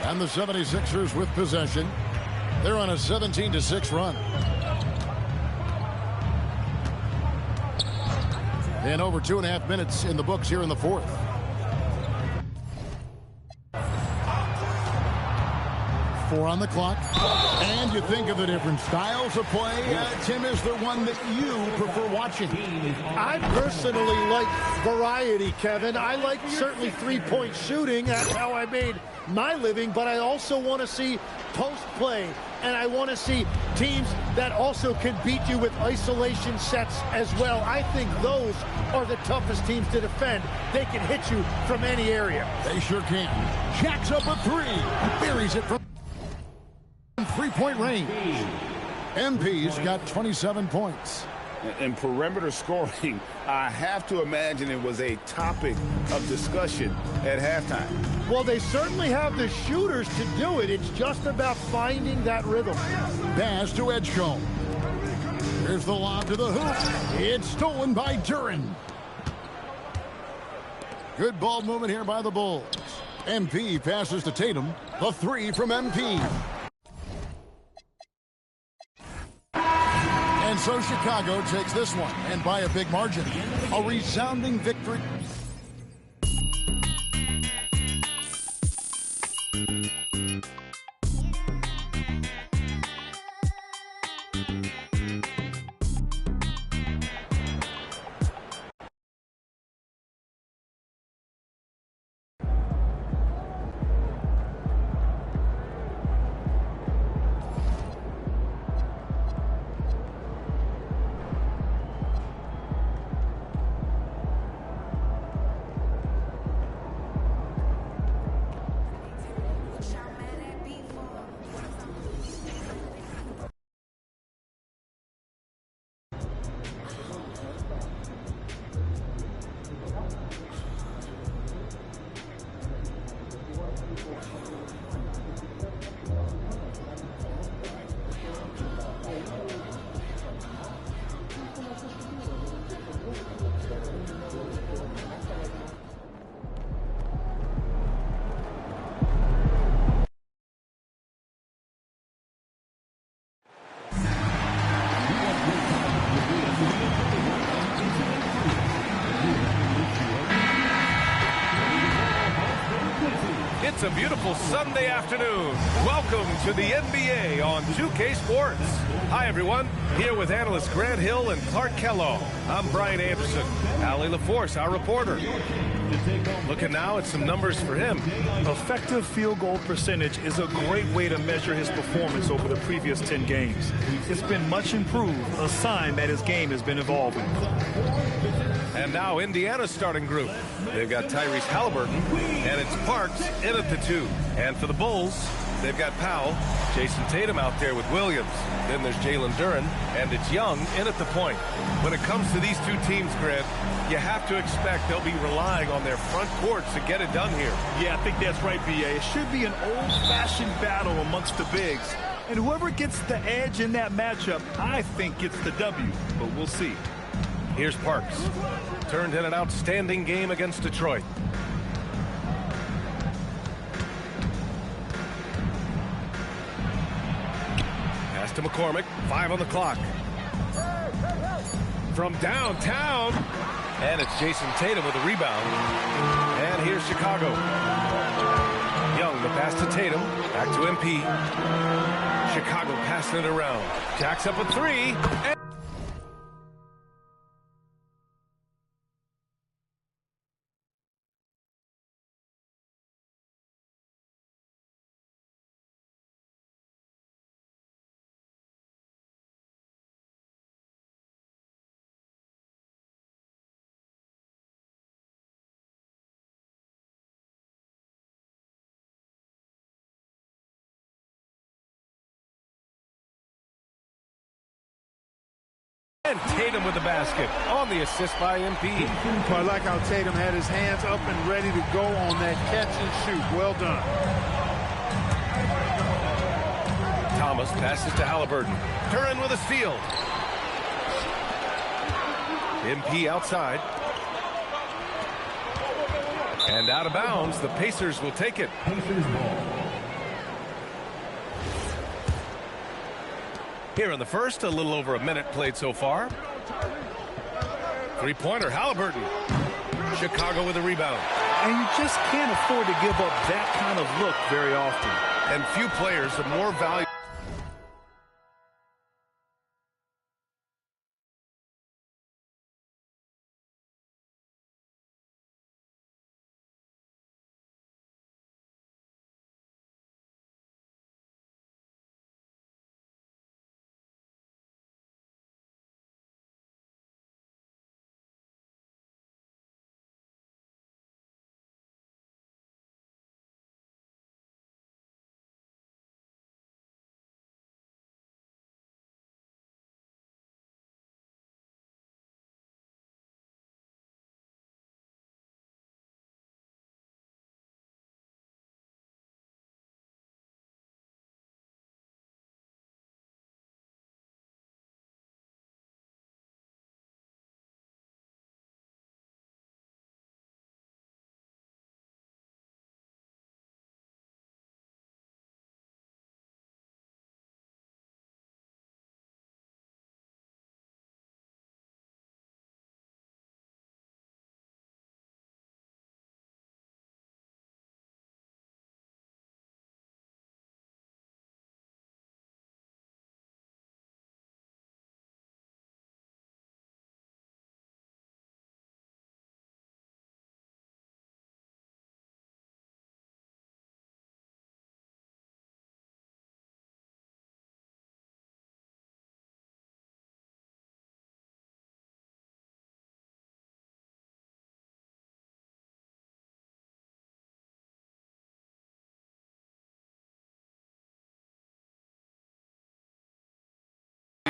And the 76ers with possession. They're on a 17-6 run. And over 2.5 minutes in the books here in the fourth. Four on the clock. And you think of the different styles of play. Tim, is there one that you prefer watching? I personally like variety, Kevin. I like certainly three-point shooting. That's how I made my living. But I also want to see post play. And I want to see teams that also can beat you with isolation sets as well. I think those are the toughest teams to defend. They can hit you from any area. They sure can. Jacks up a 3. Buries it from three-point range. MP's got 27 points. In perimeter scoring, I have to imagine it was a topic of discussion at halftime. Well, they certainly have the shooters to do it. It's just about finding that rhythm. Pass to Edgecombe. Here's the lob to the hoop. It's stolen by Duren. Good ball movement here by the Bulls. MP passes to Tatum. The 3 from MP. And so Chicago takes this one, and by a big margin. A resounding victory. It's a beautiful Sunday afternoon. Welcome to the NBA on 2K Sports. Hi, everyone. Here with analysts Grant Hill and Clark Kellogg. I'm Brian Anderson. Ali LaForce, our reporter. Looking now at some numbers for him. Effective field goal percentage is a great way to measure his performance over the previous 10 games. It's been much improved, a sign that his game has been evolving. And now Indiana's starting group. They've got Tyrese Halliburton, and it's Parks in at the 2. And for the Bulls, They've got Powell, Jason Tatum out there with Williams. Then there's Jalen Duren, and it's Young in at the point. When it comes to these two teams, Grant, you have to expect they'll be relying on their front courts to get it done here. Yeah, I think that's right, B.A. It should be an old-fashioned battle amongst the bigs. And whoever gets the edge in that matchup, I think gets the W. But we'll see. Here's Parks. Turned in an outstanding game against Detroit. Pass to McCormick. 5 on the clock. From downtown. And it's Jason Tatum with a rebound. And here's Chicago. Young, the pass to Tatum. Back to MP. Chicago passing it around. Jacks up a 3. And Tatum with the basket on the assist by MP. I like how Tatum had his hands up and ready to go on that catch and shoot. Well done. Thomas passes to Halliburton. Duren with a steal. MP outside. And out of bounds. The Pacers will take it. Pacers ball. Here in the first, a little over a minute played so far. Three-pointer, Halliburton. Chicago with a rebound. And you just can't afford to give up that kind of look very often. And few players have more value.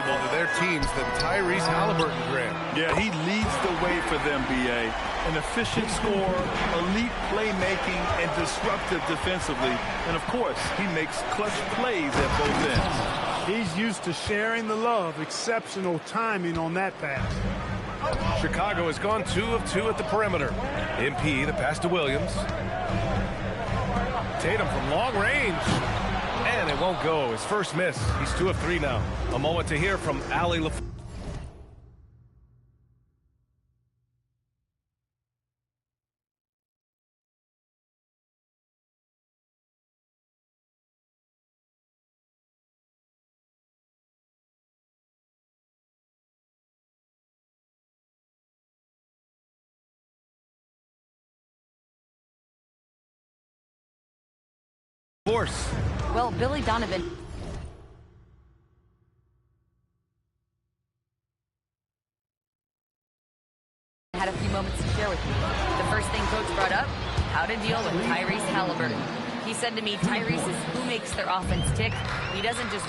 To their teams than Tyrese Halliburton, Grant. Yeah, he leads the way for them, B.A. An efficient scorer, elite playmaking, and disruptive defensively. And, of course, he makes clutch plays at both ends. He's used to sharing the love. Exceptional timing on that pass. Chicago has gone 2 of 2 at the perimeter. MP, the pass to Williams. Tatum from long range. And it won't go. His first miss. He's 2 of 3 now. A moment to hear from Ali LaFleur. Force. Well, Billy Donovan had a few moments to share with you. The first thing Coach brought up, how to deal with Tyrese Halliburton. He said to me, Tyrese is who makes their offense tick. He doesn't just...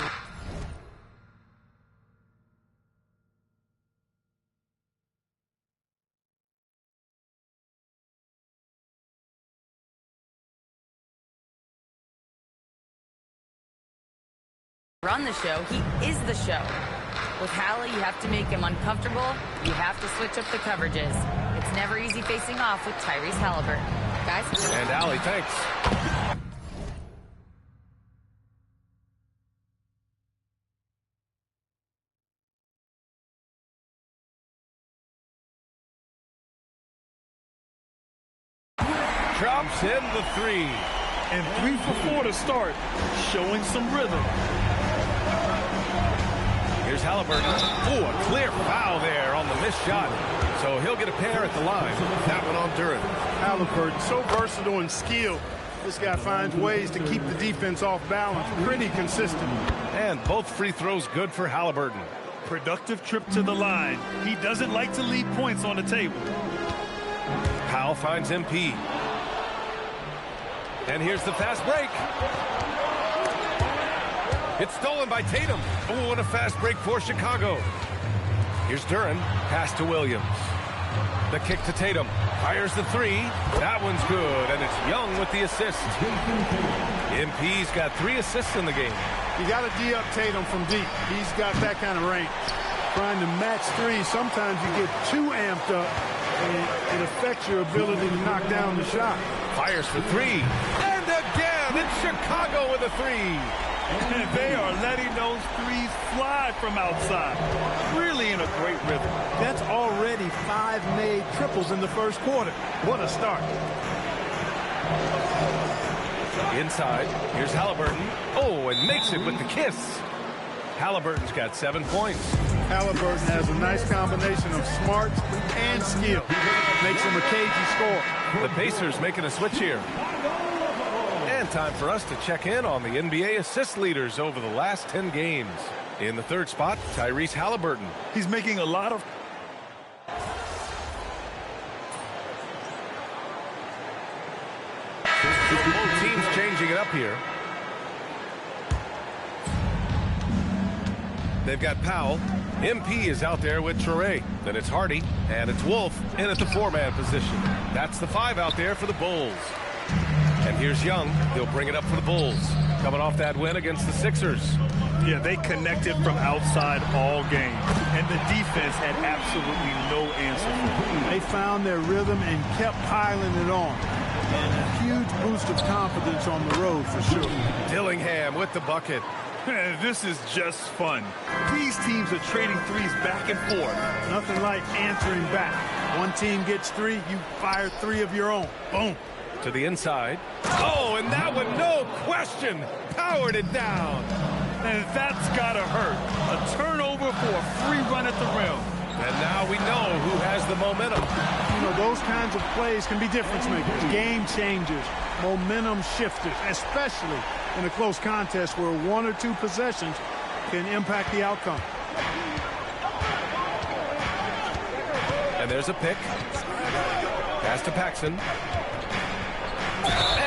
run the show, he is the show. With Hallie, you have to make him uncomfortable. You have to switch up the coverages. It's never easy facing off with Tyrese Halliburton. Guys? And Allie, thanks. Drops in the three. And 3 for 4 to start, showing some rhythm. Here's Halliburton. Oh, a clear foul there on the missed shot. So he'll get a pair at the line. That one on Duren. Halliburton, so versatile and skilled. This guy finds ways to keep the defense off balance. Pretty consistent. And both free throws good for Halliburton. Productive trip to the line. He doesn't like to leave points on the table. Powell finds MP. And here's the fast break. It's stolen by Tatum. Oh, and a fast break for Chicago. Here's Duren. Pass to Williams. The kick to Tatum. Fires the three. That one's good, and it's Young with the assist. MP's got 3 assists in the game. You got to D up Tatum from deep. He's got that kind of range. Trying to match 3, sometimes you get too amped up, and it affects your ability to knock down the shot. Fires for 3. And again, it's Chicago with a 3. And they are letting those threes fly from outside. Really in a great rhythm. That's already 5 made triples in the first quarter. What a start. Inside, here's Halliburton. Oh, and makes it with the kiss. Halliburton's got 7 points. Halliburton has a nice combination of smarts and skill. Makes him a cagey scorer. The Pacers making a switch here. And time for us to check in on the NBA assist leaders over the last 10 games. In the 3rd spot, Tyrese Halliburton. He's making a lot of... Both teams changing it up here. They've got Powell. MP is out there with Traore. Then it's Hardy, and it's Wolf in at the 4-man position. That's the 5 out there for the Bulls. And here's Young. He'll bring it up for the Bulls. Coming off that win against the Sixers. Yeah, they connected from outside all game. And the defense had absolutely no answer for them. They found their rhythm and kept piling it on. And a huge boost of confidence on the road for sure. Dillingham with the bucket. This is just fun. These teams are trading threes back and forth. Nothing like answering back. One team gets 3, you fire 3 of your own. Boom. To the inside. Oh, and that one, no question, powered it down. And that's got to hurt. A turnover for a free run at the rim. And now we know who has the momentum. You know, those kinds of plays can be difference makers, game changers, momentum shifters, especially in a close contest where 1 or 2 possessions can impact the outcome. And there's a pick. Pass to Paxson.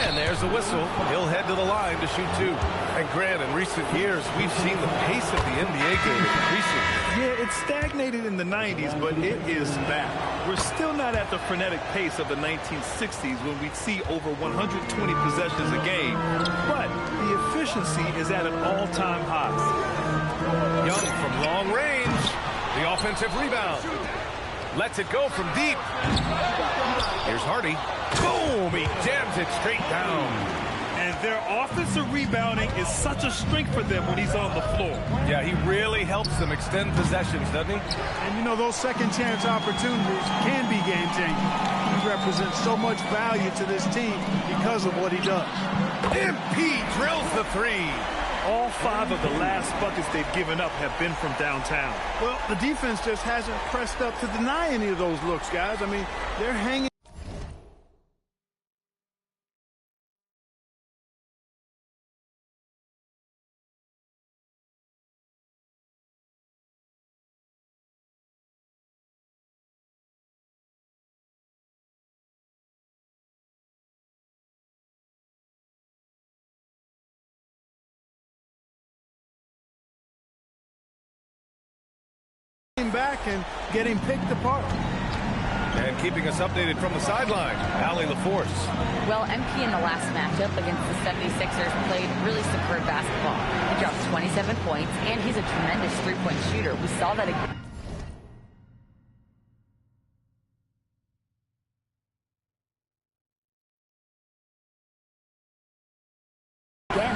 And there's a whistle. He'll head to the line to shoot 2. And Grant, in recent years, we've seen the pace of the NBA game increasing. Yeah, it stagnated in the 90s, but it is back. We're still not at the frenetic pace of the 1960s when we'd see over 120 possessions a game. But the efficiency is at an all-time high. Young from long range. The offensive rebound. Lets it go from deep. Here's Hardy. Boom! He jams it straight down. And their offensive rebounding is such a strength for them when he's on the floor. Yeah, he really helps them extend possessions, doesn't he? And, you know, those second chance opportunities can be game-changing. He represents so much value to this team because of what he does. MP drills the 3. All 5 of the last buckets they've given up have been from downtown. Well, the defense just hasn't pressed up to deny any of those looks, guys. I mean, they're hanging. back and getting picked apart. And keeping us updated from the sideline, Allie LaForce. Well, MP in the last matchup against the 76ers played really superb basketball. He dropped 27 points, and he's a tremendous three-point shooter. We saw that again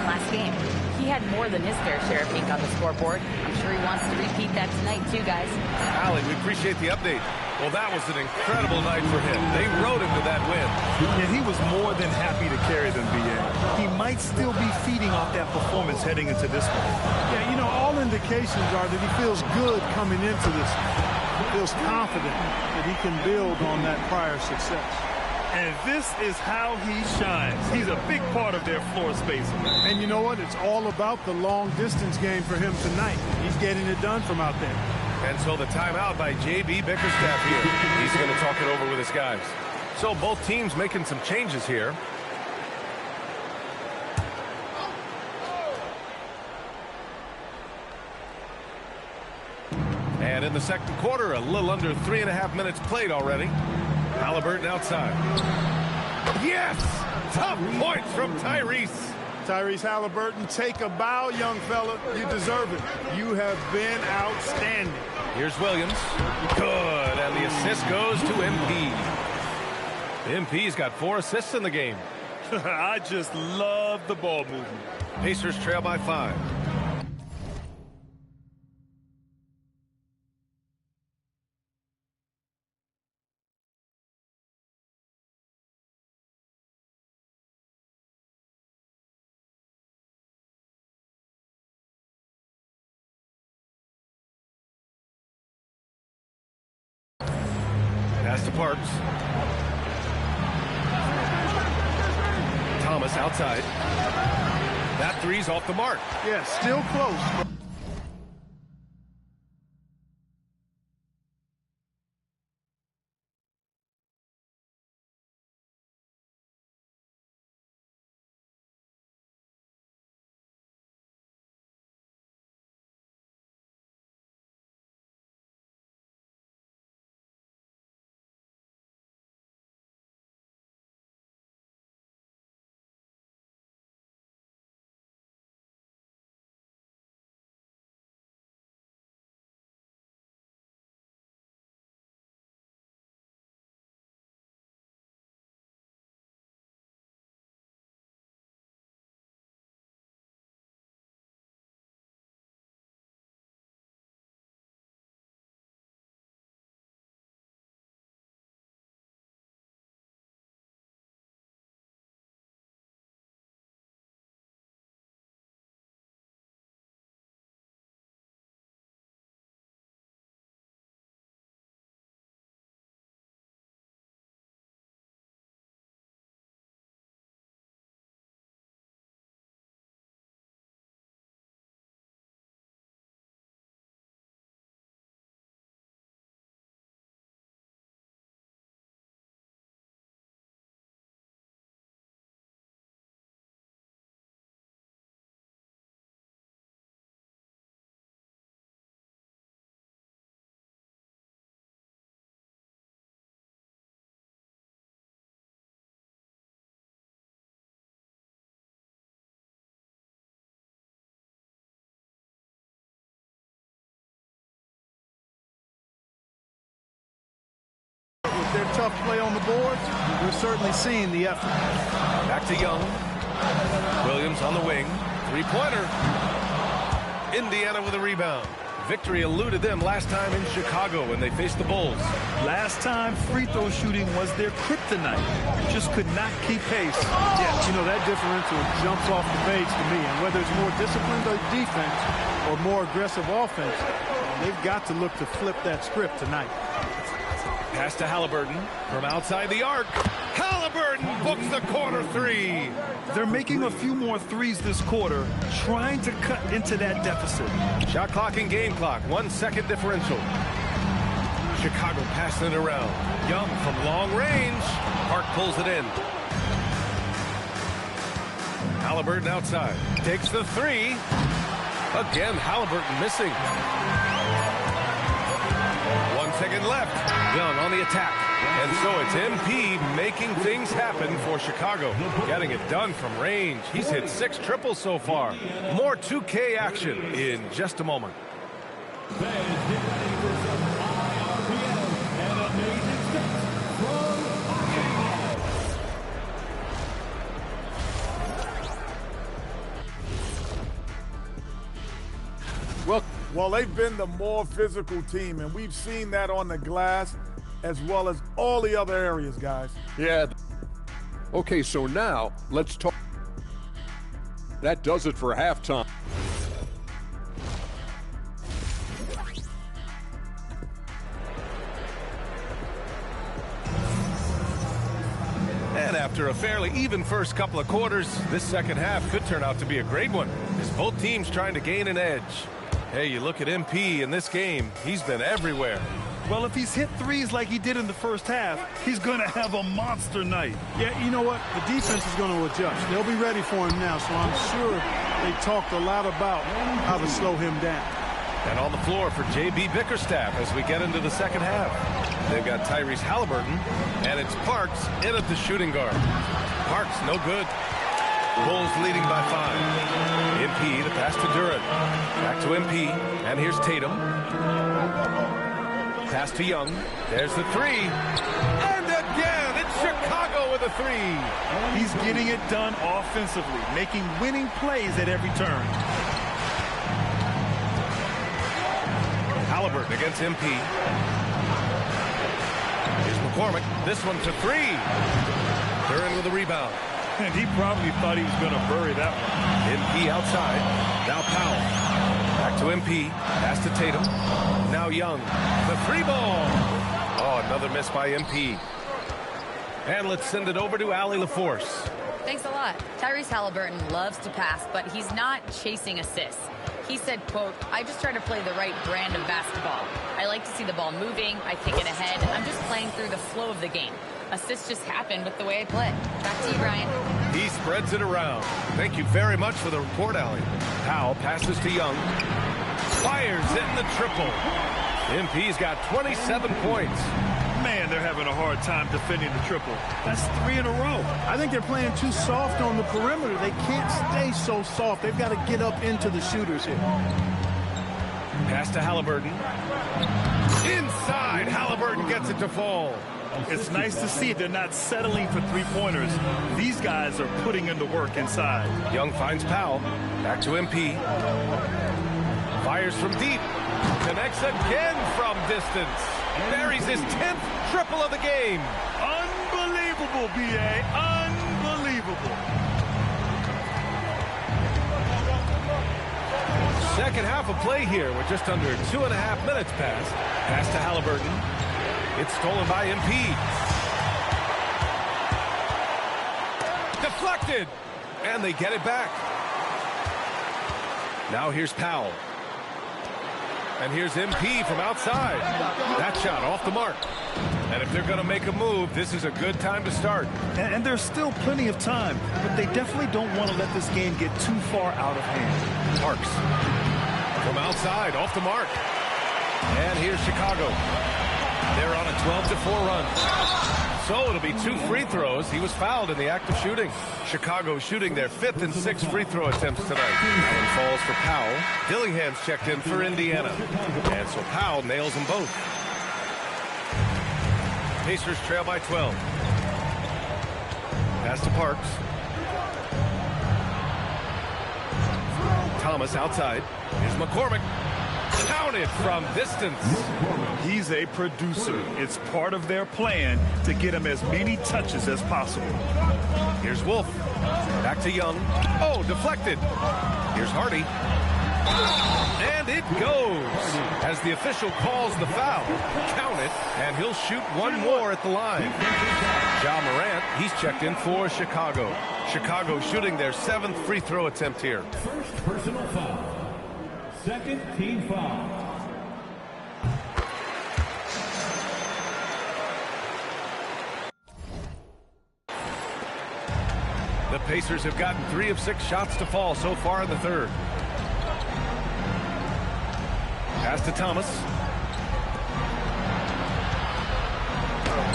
last game. He had more than his fair share of ink on the scoreboard. I'm sure he wants to repeat that tonight, too, guys. Allie, we appreciate the update. Well, that was an incredible night for him. They rode him to that win. And he was more than happy to carry them, BA. He might still be feeding off that performance heading into this one. Yeah, you know, all indications are that he feels good coming into this. He feels confident that he can build on that prior success. And this is how he shines. He's a big part of their floor spacing. And you know what? It's all about the long-distance game for him tonight. He's getting it done from out there. And so the timeout by J.B. Bickerstaff here. He's going to talk it over with his guys. So both teams making some changes here. And in the second quarter, a little under 3.5 minutes played already. Halliburton outside. Yes! Tough points from Tyrese. Tyrese Halliburton, take a bow, young fella. You deserve it. You have been outstanding. Here's Williams. Good. And the assist goes to MP. MP's got 4 assists in the game. I just love the ball movement. Pacers trail by 5. Pass to Parks. Thomas outside. That three's off the mark. Yeah, still close. With their tough play on the boards, we're certainly seeing the effort. Back to Young. Williams on the wing. Three-pointer. Indiana with a rebound. Victory eluded them last time in Chicago when they faced the Bulls. Last time, free throw shooting was their kryptonite. Just could not keep pace. Yeah, you know, that differential jumps off the page to me. And whether it's more disciplined defense or more aggressive offense, they've got to look to flip that script tonight. Pass to Halliburton from outside the arc. Halliburton books the corner three. They're making a few more threes this quarter, trying to cut into that deficit. Shot clock and game clock, 1 second differential. Chicago passing it around. Young from long range. Park pulls it in. Halliburton outside. Takes the three. Again, Halliburton missing. second left. Young on the attack. And so it's MP making things happen for Chicago. Getting it done from range. He's hit 6 triples so far. More 2K action in just a moment. Well, they've been the more physical team, and we've seen that on the glass as well as all the other areas, guys. Yeah. Okay, so now let's talk. That does it for halftime. And after a fairly even first couple of quarters, this second half could turn out to be a great one, as both teams trying to gain an edge. Hey, you look at MP in this game, he's been everywhere. Well, if he's hit threes like he did in the first half, he's going to have a monster night. Yeah, you know what? The defense is going to adjust. They'll be ready for him now, so I'm sure they talked a lot about how to slow him down. And on the floor for J.B. Bickerstaff as we get into the second half. They've got Tyrese Halliburton, and it's Parks in at the shooting guard. Parks, no good. Bulls leading by 5. MP, the pass to Duran. Back to MP, and here's Tatum. Pass to Young. There's the 3. And again, it's Chicago with a 3. He's getting it done offensively, making winning plays at every turn. Halliburton against MP. Here's McCormick. This one to 3. Duran with a rebound. And he probably thought he was going to bury that one. MP outside. Now Powell. Back to MP. Pass to Tatum. Now Young. The 3 ball. Oh, another miss by MP. And let's send it over to Allie LaForce. Thanks a lot. Tyrese Halliburton loves to pass, but he's not chasing assists. He said, quote, I just try to play the right brand of basketball. I like to see the ball moving. I kick it ahead. I'm just playing through the flow of the game. Assists just happen with the way I play. Back to you, Brian. He spreads it around. Thank you very much for the report, Allie. Powell passes to Young. Fires in the triple. MP's got 27 points. Man, they're having a hard time defending the triple. That's 3 in a row. I think they're playing too soft on the perimeter. They can't stay so soft. They've got to get up into the shooters here. Pass to Halliburton. Inside, Halliburton gets it to fall. It's nice to see they're not settling for 3-pointers. These guys are putting in the work inside. Young finds Powell. Back to MP. Fires from deep. Connects again from distance. Buries his 10th triple of the game. Unbelievable, B.A. Unbelievable. Second half of play here. We're just under 2.5 minutes past. Pass to Halliburton. It's stolen by MP. Deflected. And they get it back. Now here's Powell. And here's MP from outside. That shot off the mark. And if they're going to make a move, this is a good time to start. And there's still plenty of time, but they definitely don't want to let this game get too far out of hand. Parks from outside, off the mark. And here's Chicago. They're on a 12-4 run. So it'll be 2 free throws. He was fouled in the act of shooting. Chicago shooting their 5th and 6th free throw attempts tonight. Allen falls for Powell. Dillingham's checked in for Indiana. And so Powell nails them both. Pacers trail by 12. Pass to Parks. Thomas outside. Here's McCormick. Counted from distance. He's a producer. It's part of their plan to get him as many touches as possible. Here's Wolf. Back to Young. Oh, deflected. Here's Hardy. And it goes. As the official calls the foul, count it, and he'll shoot one more at the line. Ja Morant, he's checked in for Chicago. Chicago shooting their 7th free throw attempt here. First personal foul. Second team foul. The Pacers have gotten 3 of 6 shots to fall so far in the third. Pass to Thomas.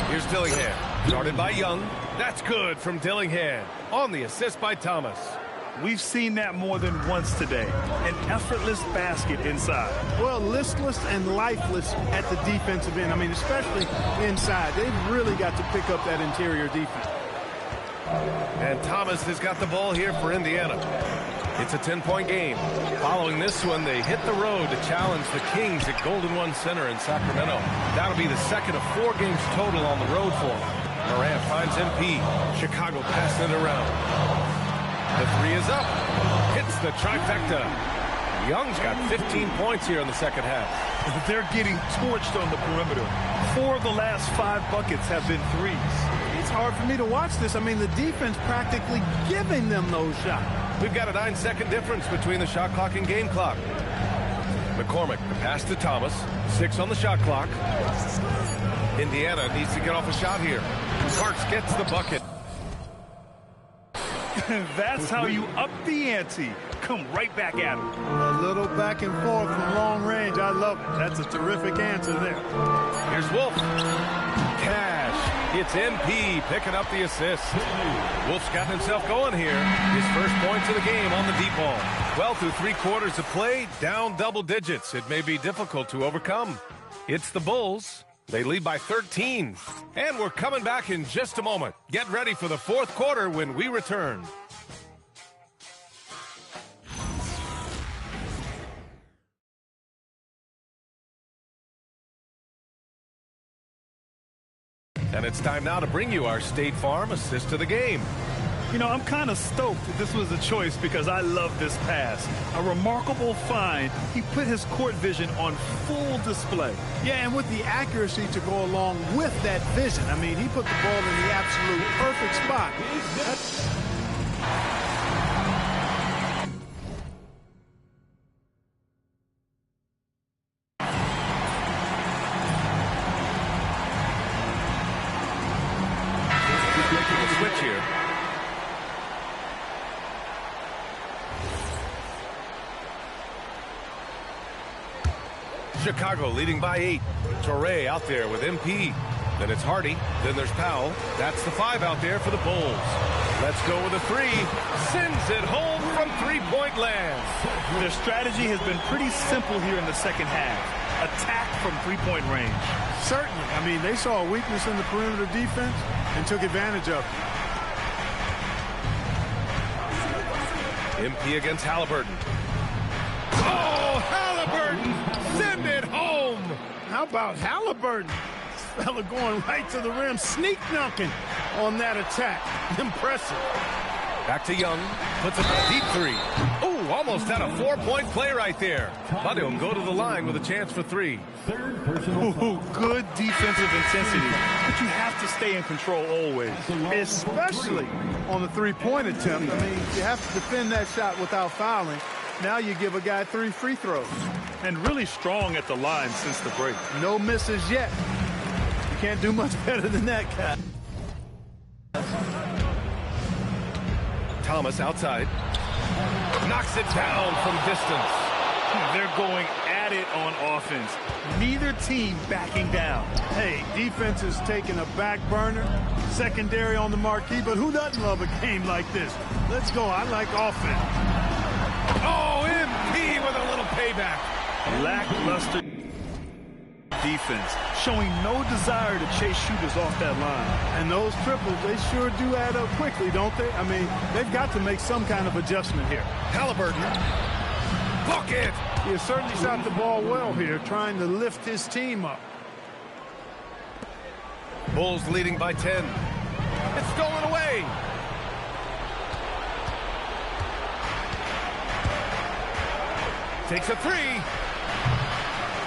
Here's Dillingham. Guarded by Young. That's good from Dillingham. On the assist by Thomas. We've seen that more than once today. An effortless basket inside. Well, listless and lifeless at the defensive end. I mean, especially inside. They've really got to pick up that interior defense. And Thomas has got the ball here for Indiana. It's a 10-point game. Following this one, they hit the road to challenge the Kings at Golden One Center in Sacramento. That'll be the second of 4 games total on the road for them. Morant finds MP. Chicago passing it around. The 3 is up. Hits the trifecta. Young's got 15 points here in the second half. They're getting torched on the perimeter. 4 of the last 5 buckets have been threes. It's hard for me to watch this. I mean, the defense practically giving them those shots. We've got a 9-second difference between the shot clock and game clock. McCormick, the pass to Thomas. 6 on the shot clock. Indiana needs to get off a shot here. Parks gets the bucket. That's how you up the ante. Come right back at him. A little back and forth from long range. I love it. That's a terrific answer there. Here's Wolf. Cash. It's MP picking up the assist. Wolf's got himself going here. His first points of the game on the deep ball. Well, through 3 quarters of play, down double digits. It may be difficult to overcome. It's the Bulls. They lead by 13. And we're coming back in just a moment. Get ready for the 4th quarter when we return. And it's time now to bring you our State Farm assist of the game. You know, I'm kind of stoked that this was a choice because I love this pass. A remarkable find. He put his court vision on full display. Yeah, and with the accuracy to go along with that vision. I mean, he put the ball in the absolute perfect spot. Switch here. Chicago leading by 8. Torrey out there with MP. Then it's Hardy. Then there's Powell. That's the 5 out there for the Bulls. Let's go with a 3. Sends it home from 3-point land. Their strategy has been pretty simple here in the second half. Attack from 3-point range. Certainly. I mean, they saw a weakness in the perimeter defense and took advantage of it. MP against Halliburton. Oh, Halliburton! Send it home! How about Halliburton? This fella going right to the rim, sneak dunking on that attack. Impressive. Back to Young. Puts up a deep 3. Oh, almost had a 4-point play right there. But he'll go to the line with a chance for 3. Ooh, good defensive intensity. But you have to stay in control always. Especially on the 3-point attempt. I mean, you have to defend that shot without fouling. Now you give a guy 3 free throws. And really strong at the line since the break. No misses yet. You can't do much better than that guy. Thomas outside. Knocks it down from distance. They're going at it on offense. Neither team backing down. Hey, defense is taking a back burner. Secondary on the marquee, but who doesn't love a game like this? Let's go. I like offense. Oh, MP with a little payback. Lackluster defense, showing no desire to chase shooters off that line. And those triples, they sure do add up quickly, don't they? I mean, they've got to make some kind of adjustment here. Halliburton. Bucket! He has certainly shot the ball well here, trying to lift his team up. Bulls leading by 10. It's stolen away. Takes a 3.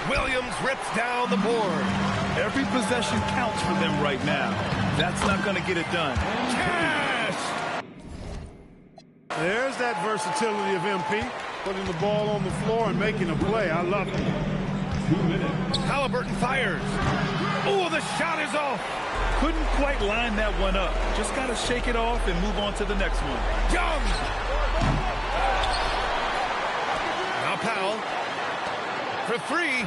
Williams rips down the board. Every possession counts for them right now. That's not going to get it done. Cash! There's that versatility of MP, putting the ball on the floor and making a play. I love it. 2 minutes. Halliburton fires. Oh, the shot is off. Couldn't quite line that one up. Just got to shake it off and move on to the next one. Young! Now Powell. For 3.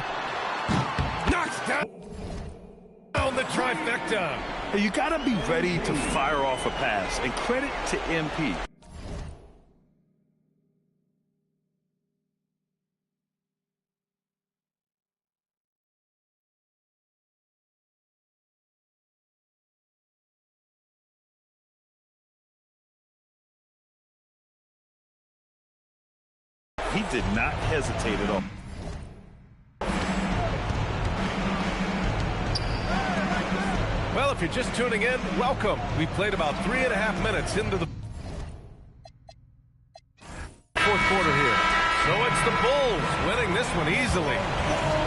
Knocks down on the trifecta. You got to be ready to fire off a pass, and credit to MP. He did not hesitate at all. Well, if you're just tuning in, welcome. We played about 3.5 minutes into the fourth quarter here. So it's the Bulls winning this one easily.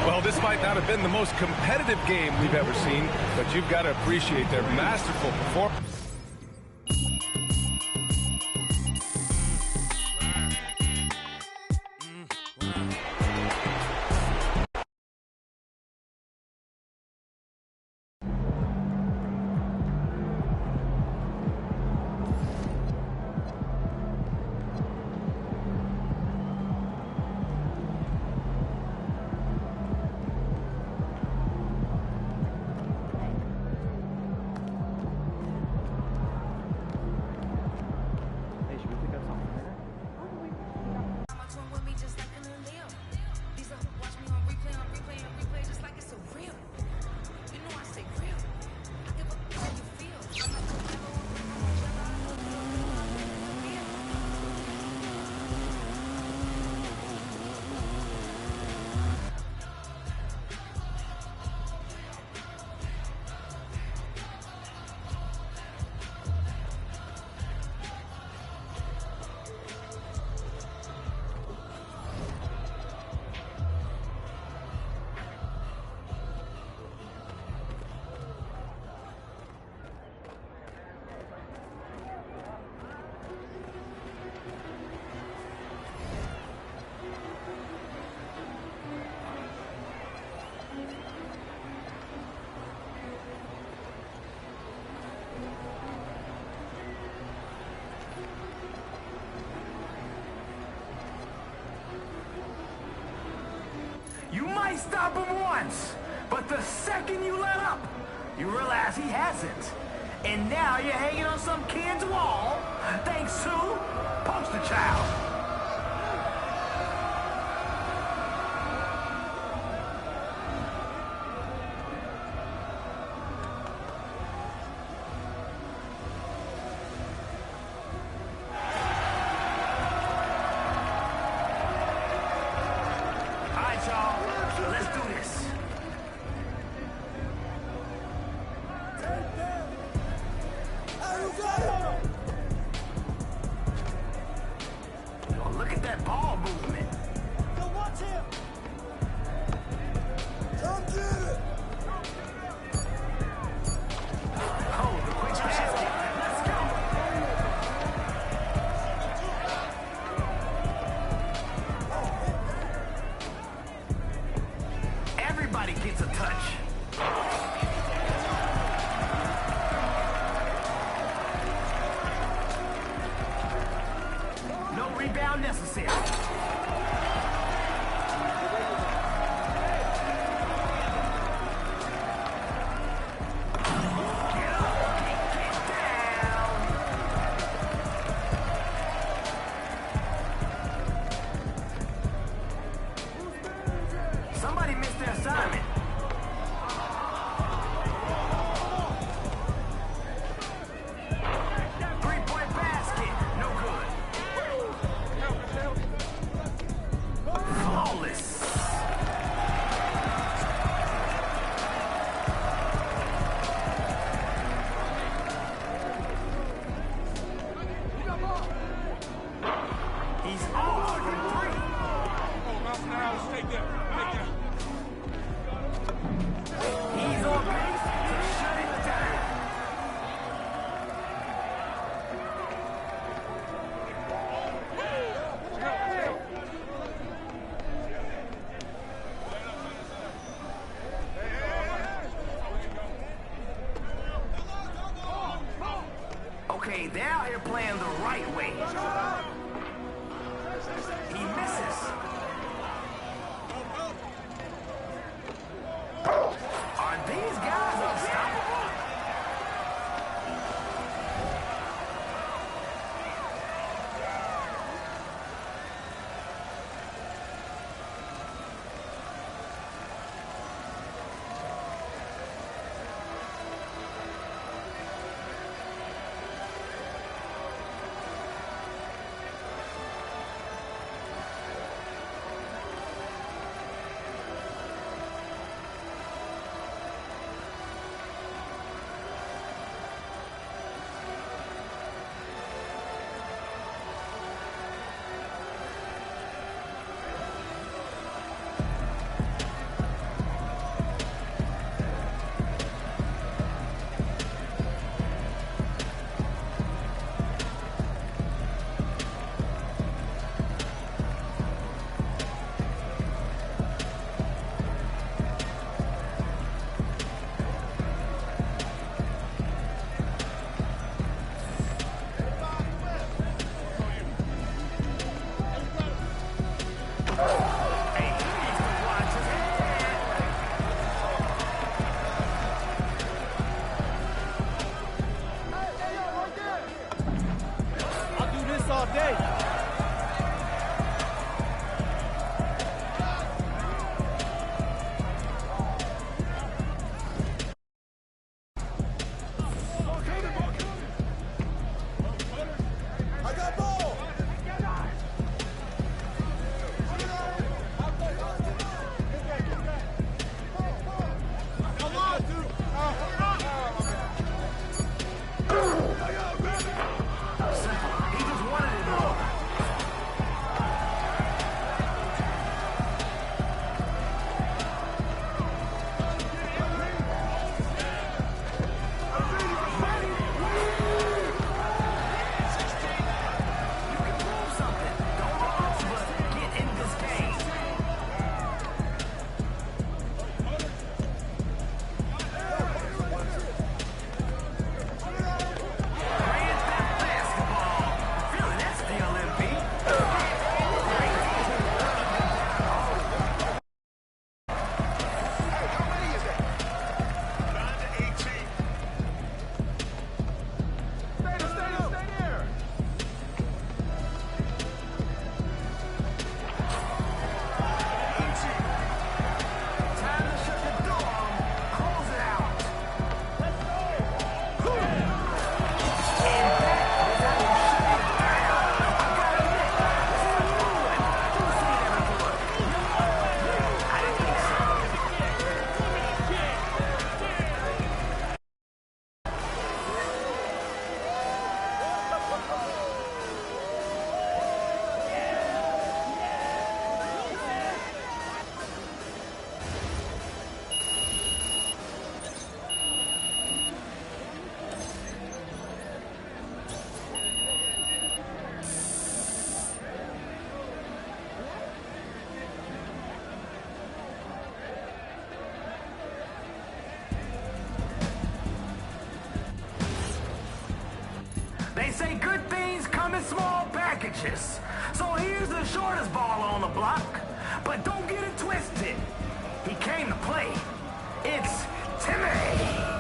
Well, this might not have been the most competitive game we've ever seen, but you've got to appreciate their masterful performance. You might stop him once, but the second you let up, you realize he hasn't. And now you're hanging on some kid's wall, thanks to Poster Child. Let's do this. Oh, look at that ball movement. Yo, watch him. Come get it. Oh, the quick basket. Let's go. Everybody gets a touch. No rebound necessary. Somebody missed their assignment. Three-point basket. No good. Flawless. He's off from three. He's on pace to shut it down. Okay, they're out here playing the right way. He misses. Are these guys unstoppable? come in small packages. So here's the shortest baller on the block. But don't get it twisted. He came to play. It's Timmy.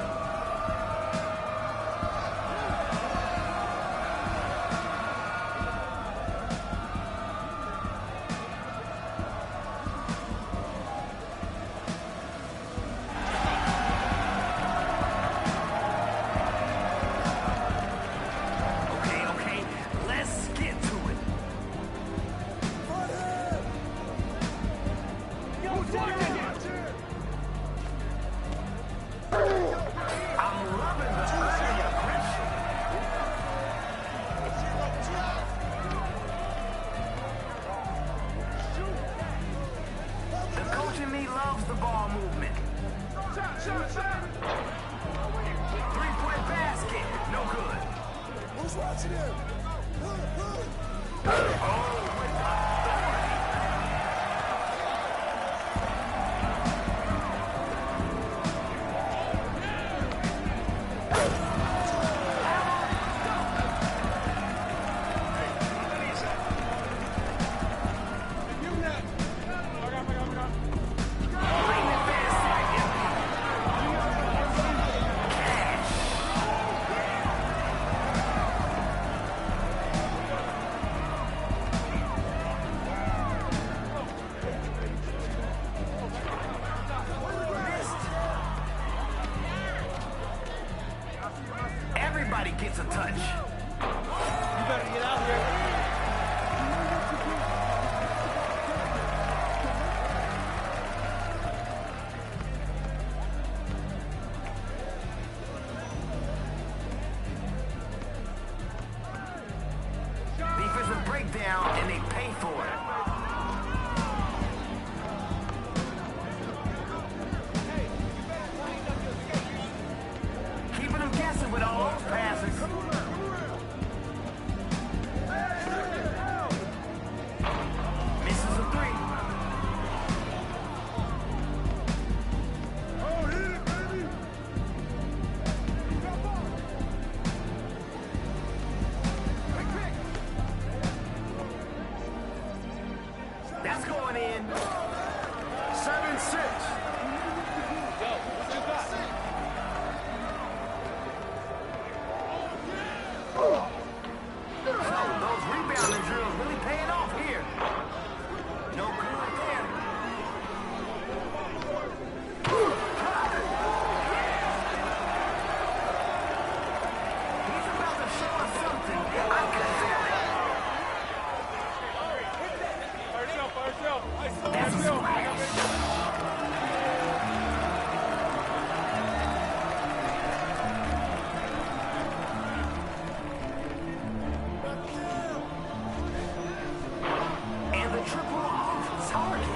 Gets a touch. You better get out here. Defensive breakdown, and they pay for it. Keeping them guessing with all those passes. Misses a three. Oh, hit it, baby! That's going in. 7-6. Those rebounding drills really paying off here. No good there. He's about to show us something. I can feel it. That's a smash. Triple off target.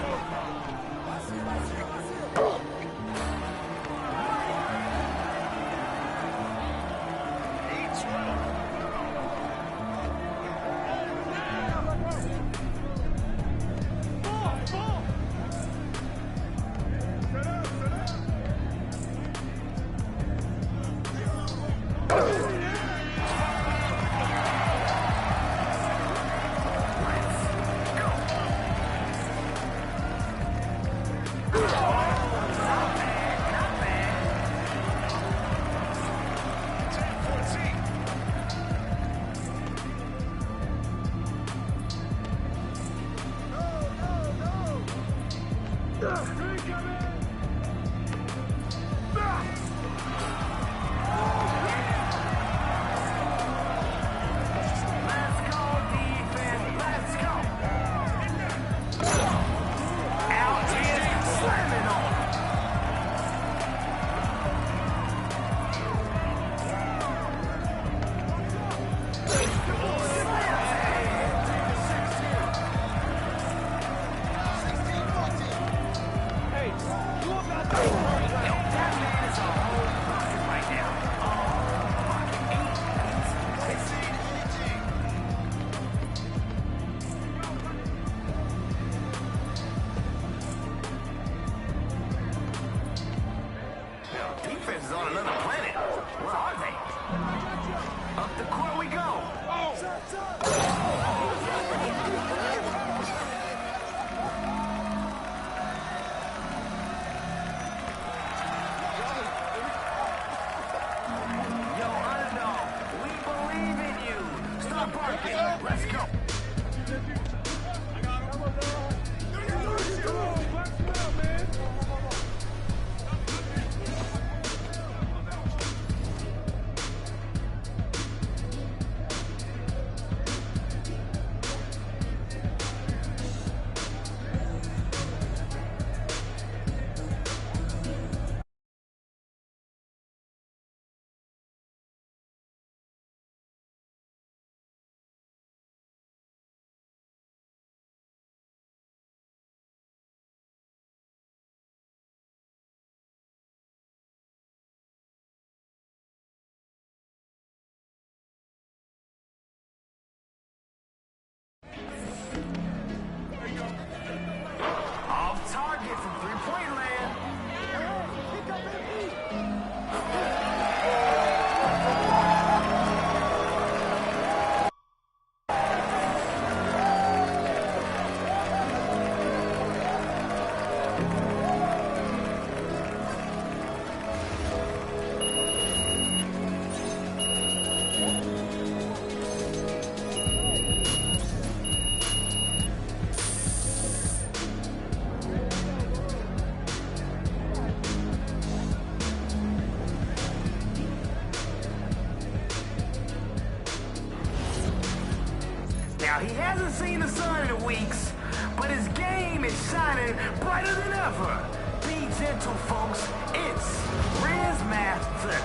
Hey, hasn't seen the sun in weeks, but his game is shining brighter than ever. Be gentle, folks. It's Riz Master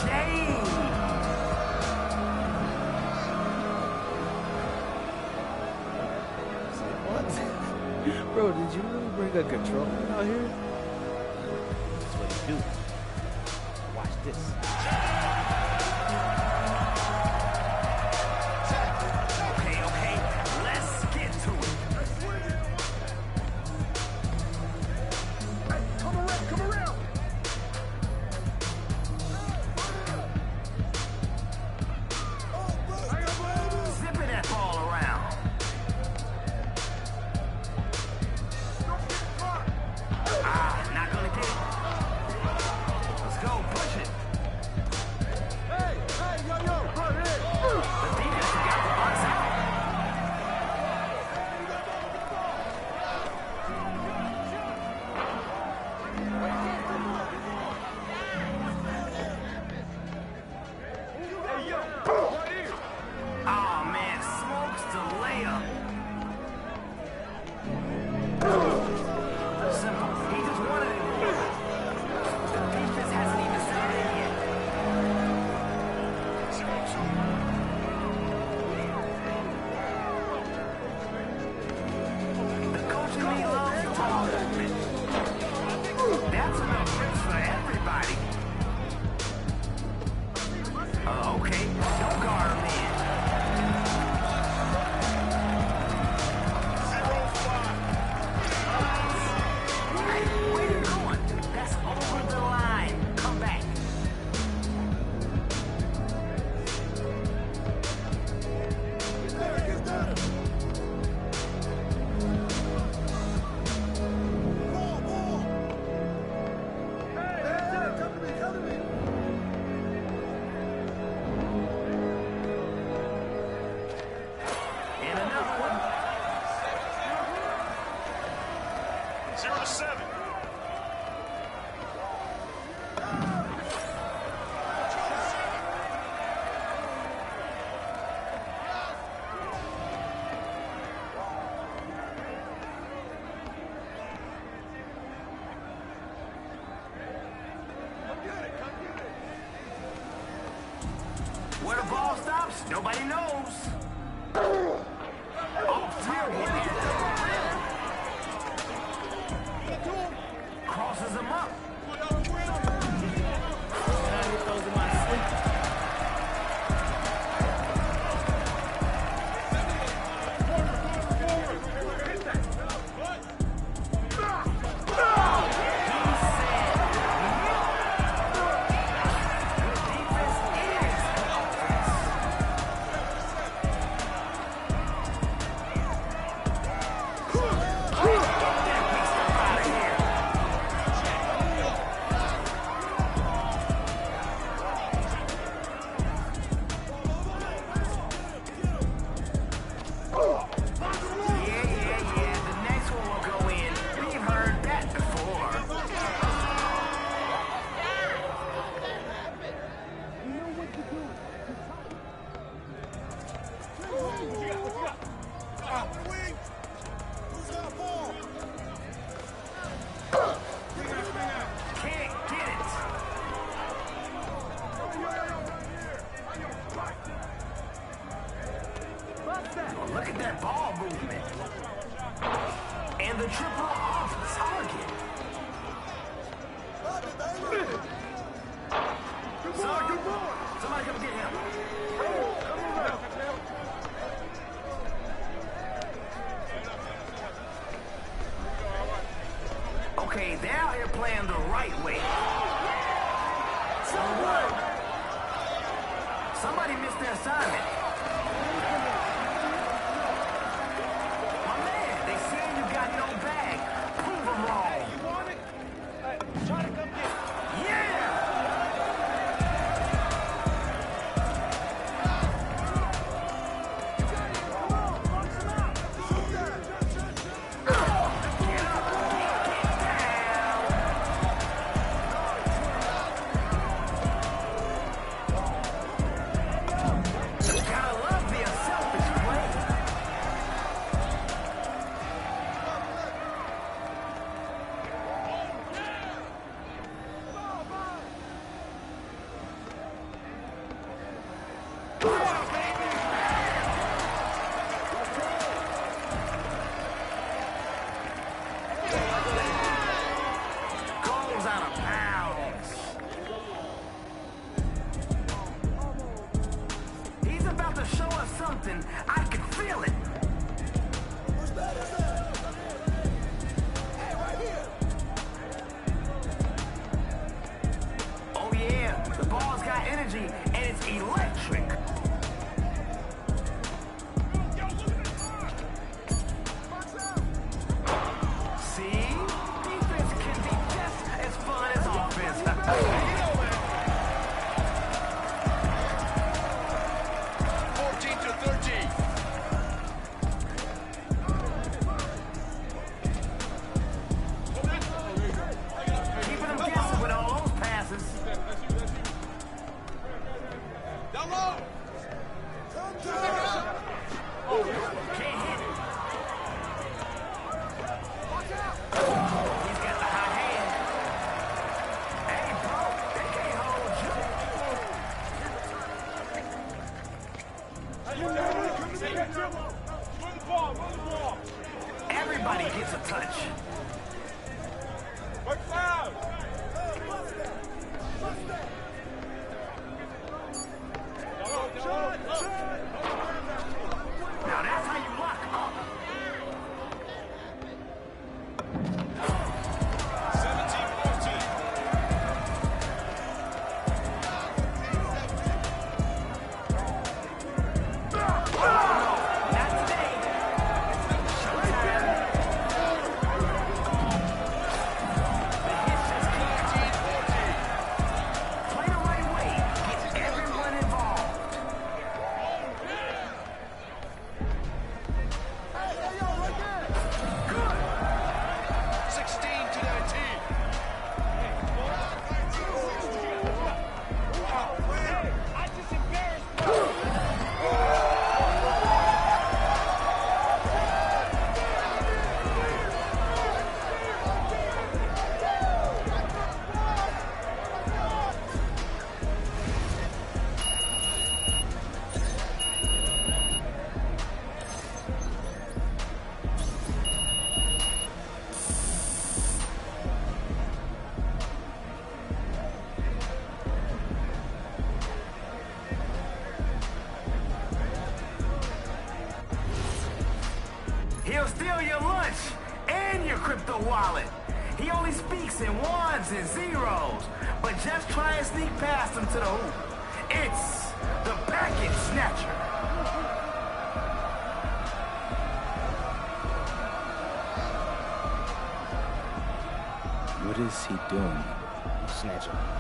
James. What? Bro, did you really bring a controller out here? That's what you do. Watch this. Okay, let's get to it. Hey, come around. Zipping that ball around. Not gonna get it. Let's go, push it. Hey, yo, run it. The defense got the box out. Hey, yo, right here. Oh, man, smokes the layup. Simple. He just wanted it more. The defense hasn't even started yet. The coach in me loves ball movement. That's enough trips for everybody. Okay. Don't guard him in. 0-5. Hey, where you going? That's over the line. Come back. And another one. 0-7. Where the ball stops, nobody knows. Off target. Crosses him up. Look at that ball movement. And the triple off target. Good boy. Somebody come get him. Okay, they're out here playing the right way. Somebody missed their assignment. My man, they say you got no bag. Prove them wrong. You want it? Try to come get it. Yeah! Got crypto wallet. He only speaks in ones and zeros, but just try and sneak past him to the hoop. It's the package snatcher. What is he doing? Snatching.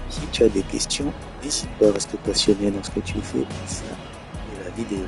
Si tu as des questions, n'hésite pas à rester passionné dans ce que tu fais, ça est la vidéo.